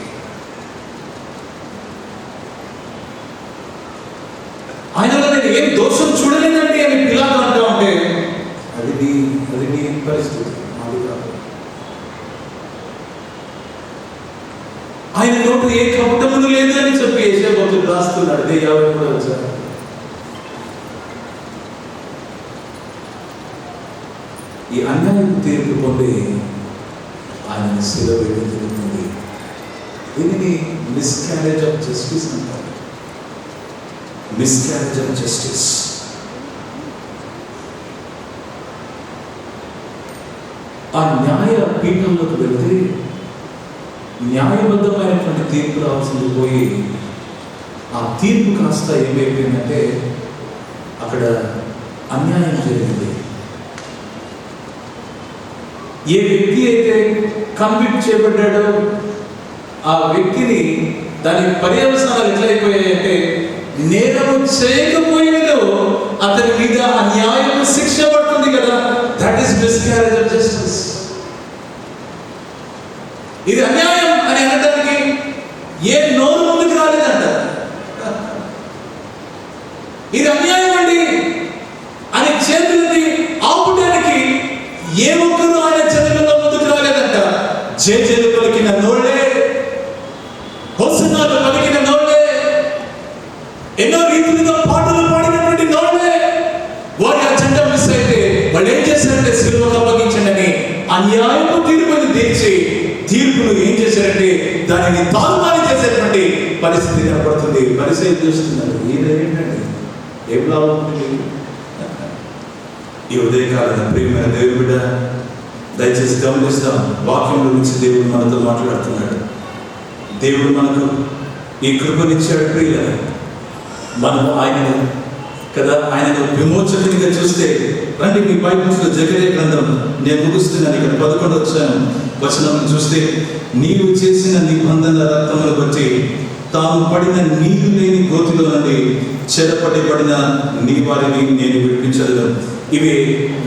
ఆయనలో నేను ఏం దోషం చూడలేదండి అని పిలాతు అంటూ ఉంటే అది నీ పరిస్థితి, మాది కాదు. ఆయన నోటు ఏ కపటములు లేదు అని చెప్పి యెషయా భక్తుడు రాస్తున్నాడు. 53వ అధ్యాయం. ఈ అన్యాయం తీర్పు పొంది ఆయన శిలువ వేయడం జరుగుతుంది. దీనిని మిస్క్యారేజ్ ఆఫ్ జస్టిస్ అంటారు. Miscarriage of justice. ఆ న్యాయ పీఠంలోకి వెళ్తే న్యాయబద్ధమైనటువంటి తీర్పు రావాల్సింది పోయి ఆ తీర్పు కాస్త ఏమైపోయిందంటే అక్కడ అన్యాయం జరిగింది. ఏ వ్యక్తి అయితే కన్విక్ట్ చేయబడ్డాడో ఆ వ్యక్తిని దానికి పర్యవసానాలు ఎట్లయిపోయాయంటే నేరము చేయకపోయినలో అతని మీద అన్యాయం శిక్ష పడుతుంది కదా. That is miscarriage of justice. ఇది అన్యాయం అని అనడానికి ఏ నోరు ముందుకు రాలేదంట. ఇది అన్యాయం అండి అని చేతులది ఆపుటానికి ఏ ఒక్కరు ఆయన చేతులలో ముందుకు రాలేదంట. జేజేలు పలికిన నోళ్లే, హోసన్నాలు పలికిన నోళ్లే, ఎన్నో రీతులుగా పాటలు పాడినటువంటి నోళ్లే వారి అజెండా మిస్ అయితే వాళ్ళు ఏం చేశారంటే సిలువకు అప్పగించండి అన్యాయపు తీర్పుని తీర్చి తీర్పును ఏం చేశారంటే దానిని తారుమారు చేసేటువంటి పరిస్థితి కనపడుతుంది. పరిస్థితి చూస్తున్నారు. ఈయన ఏంటండి ఏం లాభం ఉంటుంది? ఈ ఉదయకాలం ప్రియమైన దేవుని బిడ్డ దయచేసి గమనిస్తాం. వాక్యంలో నుంచి దేవుడు మనతో మాట్లాడుతున్నాడు. దేవుడు మనకు ఈ కృపనిచ్చాడు. ప్రియుల మనం ఆయనను కదా, ఆయనను విమోచకునిగా చూస్తే రండి మీ బైబిల్స్లో జకర్యా గ్రంథం నేను ముగుస్తున్నాను. ఇక్కడ 11వ వచనం చూస్తే నీవు చేసిన నిబంధన రక్తమును బట్టి తాము పడిన నీరు లేని గోతిలో నుండి చెరపడిపడిన నీ వారిని నేను విడిపించదు. ఇవి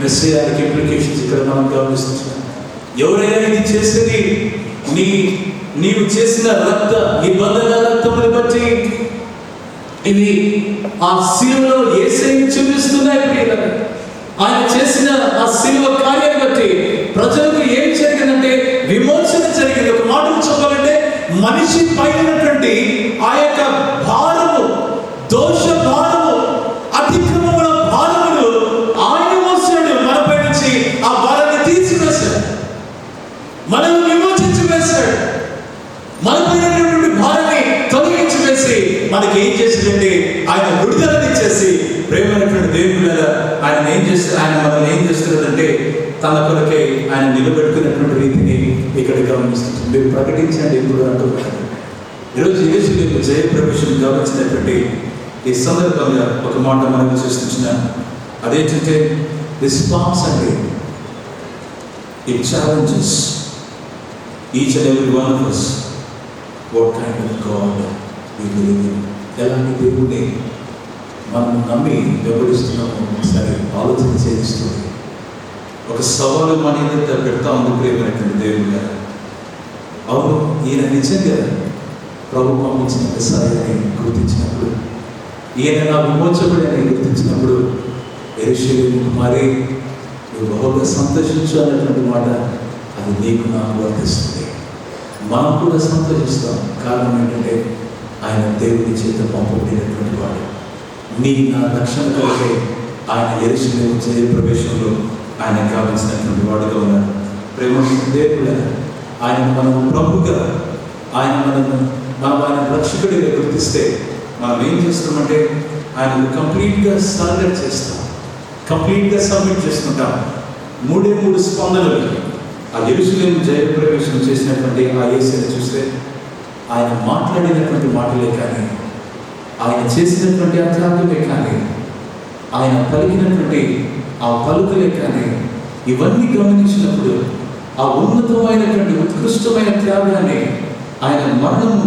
మెస్సియానికి ఇంప్లికేషన్స్ ఇక్కడ మనం గమనిస్తున్నాం. ఎవరైనా ఇది చేసేది నీవు చేసిన నిబంధన రక్తమును బట్టి ఇవి ఆ శిలువలో యేసుని చూపిస్తున్నాయి. ప్రియులారా, ఆయన చేసిన ఆ శిలువ కార్యం బట్టి ప్రజలకు ఏం జరిగిందంటే విమోచన జరిగింది. ఒక మాటలు చెప్పాలంటే మనిషి పైనటువంటి ఆ యొక్క భారము, దోష భారము, అతిక్రమముల భారములు ఆయన మోసాడు. మనపై నుంచి ఆ భారాన్ని తీసివేశాడు, మనల్ని విమోచించి వేశాడు. మనపైనటువంటి భారాన్ని తొలగించి వేసి మనకి ఏం చేసిందంటే ఆయన విడుదలనిచ్చేసి ప్రేమైనటువంటి దేవుని మీద ఆయన మనల్ని ఏం చేస్తున్నాడంటే తన కొరకే ఆయన నిలబెట్టుకున్నటువంటి రీతిని ఇక్కడ ఇక్కడ గమనిస్తుంది. మీరు ప్రకటించండి ఇప్పుడు అంటున్నారు. ఈరోజు యేసులోకి జయప్రవేశం గమనించినటువంటి ఈ సందర్భంగా ఒక మాట మనం సృష్టించినాను. అదేంటంటే రిస్పాన్స్ అంటే it challenges each and every one of us what kind of God we believe in. ఎలాంటి దేవుడిని మనం నమ్మి వెంబడిస్తున్నాము ఒకసారి ఆలోచన చేయిస్తుంది. ఒక సవాలు మన ఎదుట పెడతా ఉంది ప్రియమైనటువంటి దేవుడు గారు. అవును, ఈయన నిజంగా ప్రభు పంపించిన మెస్సయ్యని గుర్తించినప్పుడు, ఈయన నా విమోచకుడు అని గుర్తించినప్పుడు యెరూషలేము కుమారి నువ్వు బహుగా సంతోషించు అన్నటువంటి మాట అది నీకు నాకు వర్తిస్తుంది. మనం కూడా సంతోషిస్తాం. కారణం ఏంటంటే ఆయన దేవుని చేత పంపబడినటువంటి వాడు. నీ నా రక్షణ కలిగే ఆయన యెరూషలేము జయ ప్రవేశంలో ఆయన కావలసినటువంటి వాడుగా ఉన్నాడు. ప్రేమ దేవుడు ఆయన మనం ప్రభుగా మనం ఆయన రక్షకుడిగా గుర్తిస్తే మనం ఏం చేస్తామంటే ఆయన కంప్లీట్గా సరెండర్ చేస్తాం, కంప్లీట్గా సబ్మిట్ చేసుకుంటాం. 3 స్పందనలు ఆ యెరూషలేము జయ ప్రవేశం చేసినటువంటి ఆ యేసుని చూస్తే ఆయన మాట్లాడినటువంటి మాటలే కానీ, ఆయన చేసినటువంటి అత్యాగమే కానీ, ఆయన పలికినటువంటి ఆ పలుకులే కానీ, ఇవన్నీ గమనించినప్పుడు ఆ ఉన్నతమైనటువంటి ఉత్కృష్టమైన త్యాగాన్ని, ఆయన మరణము,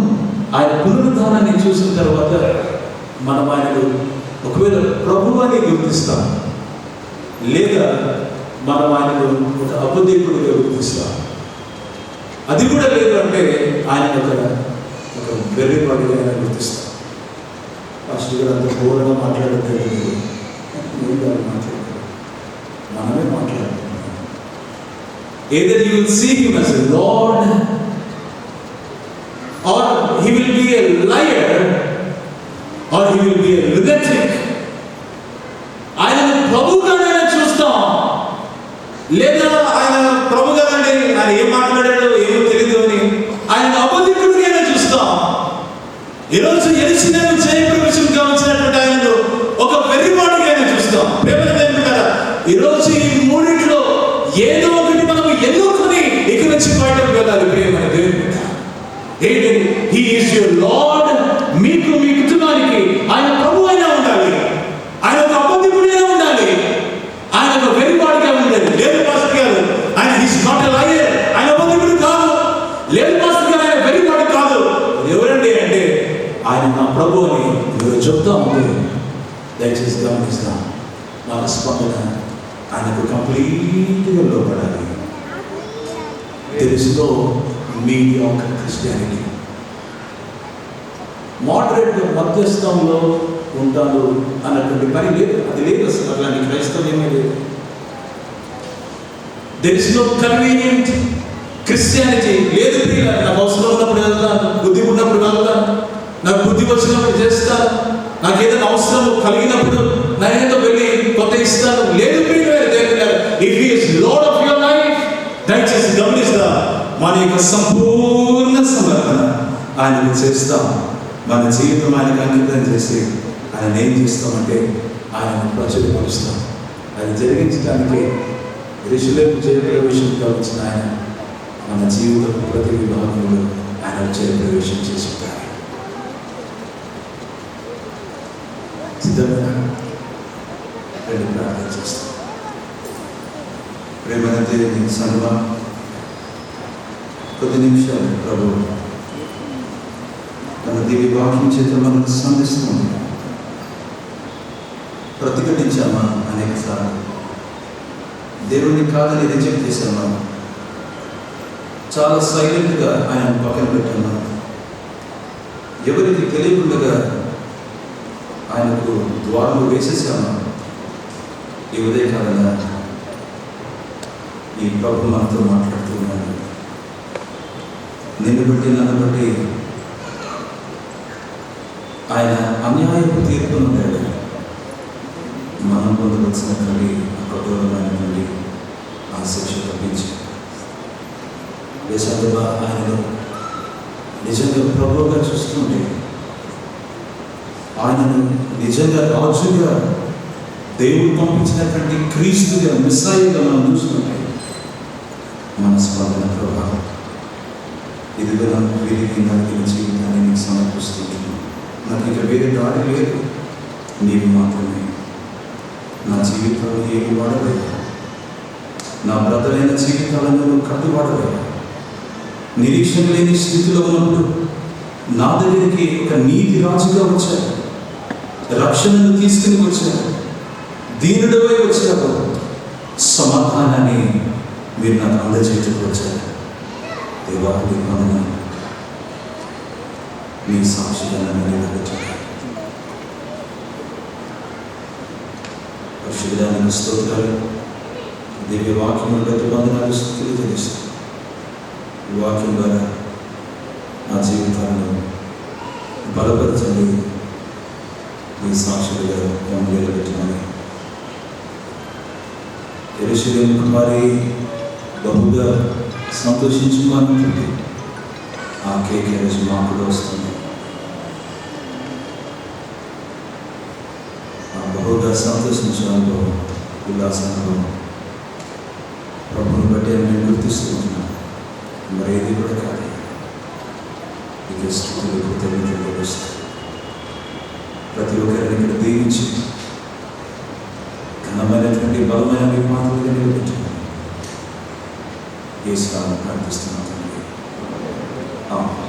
ఆయన పునరుద్ధానాన్ని చూసిన తర్వాత మనం ఆయనను ఒకవేళ ప్రభువు అని గుర్తిస్తాం, లేదా మనం ఆయనను ఒక అబద్ధకుడిగా గుర్తిస్తాం. అది కూడా లేదు అంటే ఆయన ఒక వెర్రివాడిగా ఆయన గుర్తిస్తాం. పాస్టర్ గారు అంత ఘోరంగా మాట్లాడలేదు, మాట్లాడతారు, మనమే మాట్లాడుతున్నాం. Either you will see him as a Lord or he will be a liar or he will be a lunatic. ఆయనను ప్రభుగానే చూస్తాం, లేదా ఆయన ప్రభుగానే ఆయన ఏం మాట్లాడాడో ఏమో తెలియదు అని ఆయన అబద్ధికుడిగానే చూస్తాం. ఈరోజు యెరూషలేము జయప్రవేశం కావాల్సినటువంటి ఆయనను ఒక వెర్రివాడిగానే చూస్తాం. ఈరోజు ఈ మూడింటిలో ఏదో ఒకటి మనం ఎన్నుకొని ఇక నుంచి బయటకు వెళ్ళాలి. ప్రియమైన దేవుని ఏంటి? He is your lord. మీకు మీ కుటుంబానికి ఆయన ప్రభు అయినా ఉండాలి, ఆయన ఒక అబద్ధికుడైనా ఉండాలి, ఆయన ఒక వెర్రివాడిగా ఉండాలి. లేదు పాస్టర్ గారు, ఆయన ఈజ్ నాట్ ఎ లయర్, ఆయన అబద్ధికుడు కాదు. లేదు పాస్టర్ గారు, ఆయన వెర్రివాడు కాదు. ఎవరండి అంటే ఆయన నా ప్రభు అని మీరు చెప్తా ఉంటే దయచేసి గమనిస్తాం. మన స్పందన ఆయనకు కంప్లీట్గా లోపడాలి. There is no mediocre Christianity. మోడరేట్గా మధ్యస్థంలో ఉంటాను అన్నటువంటి పని లేదు, అది లేదు అసలు. అట్లాంటి క్రైస్తవ్యమే లేదు. There is no convenient Christianity లేదు. నాకు అవసరం ఉన్నప్పుడు వెళ్తాను, బుద్ధి ఉన్నప్పుడు వెళ్తాను, నాకు బుద్ధి వచ్చినప్పుడు చేస్తాను, నాకు ఏదైనా అవసరం కలిగినప్పుడు నేనేదో వెళ్ళి కొత్త ఇస్తాను. లేదు if he is lord of your life, దయచేసి గమనిస్తా, మన యొక్క సంపూర్ణ సమర్పణ ఆయనకు చేస్తాం. మన జీవితం ఆయనకు అంకితం చేసి ఆయన ఏం చేస్తామంటే ఆయనను ప్రచురపరుస్తాం. అది జరిగించడానికి యెరూషలేము జయప్రవేశంగా వచ్చిన ఆయన మన జీవితం ప్రతి విభాగంలో ఆయన జయప్రవేశం చేసి ఉంటారు. సిద్ధంగా రెండు ప్రార్థన చేస్తాం. ప్రేమైన దేవుని సన్నిధి కొద్ది నిమిషాలు ప్రభు తన దివ్య వాక్యం చేత మనకు సంధిస్తుంది. ప్రతిఘటించామా అనేక సార్లు, దేవుని కాదని రిజెక్ట్ చేశామా, చాలా సైలెంట్గా ఆయన పక్కన పెట్టామా, ఎవరికి తెలియకుండా ఆయనకు ద్వారాలు వేసేసామా. ఈ ఉదయకాలంగా ఈ ప్రభు మనతో మాట్లాడుతూ ఉన్నాడు. నిన్ను బట్టి నన్ను బట్టి ఆయన అన్యాయపు తీర్పును ఉంటాడు. మనం పొందవలసినటువంటి కఠోరమైనటువంటి ఆ శిక్ష తప్పించి దేశంలో ఆయనను నిజంగా ప్రభువుగా చూస్తుంటే, ఆయనను నిజంగా రాజుగా దేవుడు పంపించినటువంటి క్రీస్తుగా మెస్సయ్యగా మనం చూస్తుంటే మన స్పందన ప్రభావం ఇదిగో నాకు విరిగి నలిగిన జీవితాన్ని నీకు సమర్పిస్తున్నాను. నాకు ఇక వేరే దారి లేదు, నీవు మాత్రమే. నా జీవితంలో ఏమి వాడవయ్యా, నా బ్రతలైన జీవితాలను నువ్వు కట్టువాడవయ్యా. నిరీక్షణ లేని స్థితిలో ఉన్నప్పుడు నా దగ్గరికి ఒక నీతి రాజుగా వచ్చారు, రక్షణను తీసుకుని వచ్చారు, దీనుడవై వచ్చారు, సమాధానాన్ని మీరు నాకు అందజేయటకు వచ్చారు. దేవా నీకు వందనాలు. నీ సాక్షిగా నన్ను నిలబెట్టారు. పరిశుద్ధానికి స్తోత్రాలు. దివ్య వాక్యం బట్టి వందనాలు, స్తుతులు తెలుస్తాయి. ఈ వాక్యం ద్వారా నా జీవితాలను బలపరచండి. నీ సాక్షులుగా మమ్మల్ని నిలబెట్టమని యెరూషలేము కుమారి బహుగా సంతోషించుకోనుంటుంది. ఆ కేక్ రోజు మాకు కూడా వస్తుంది. ఆ బహుగా సంతోషించే అనుభవం, ఉల్లాస అనుభవం ప్రభుని బట్టి నేను గుర్తిస్తూ ఉంటున్నాను. మరేది కూడా కాదు. ఇక స్థితులు కృతజ్ఞతలు వస్తాయి. ప్రతి ఒక్కరిని ఇక్కడ దీవించి ఘనమైనటువంటి బలమైన మీ మాటలుగా నిలబెట్టాను. యేసు నామమున ప్రార్థిస్తున్నాను. ఆమేన్.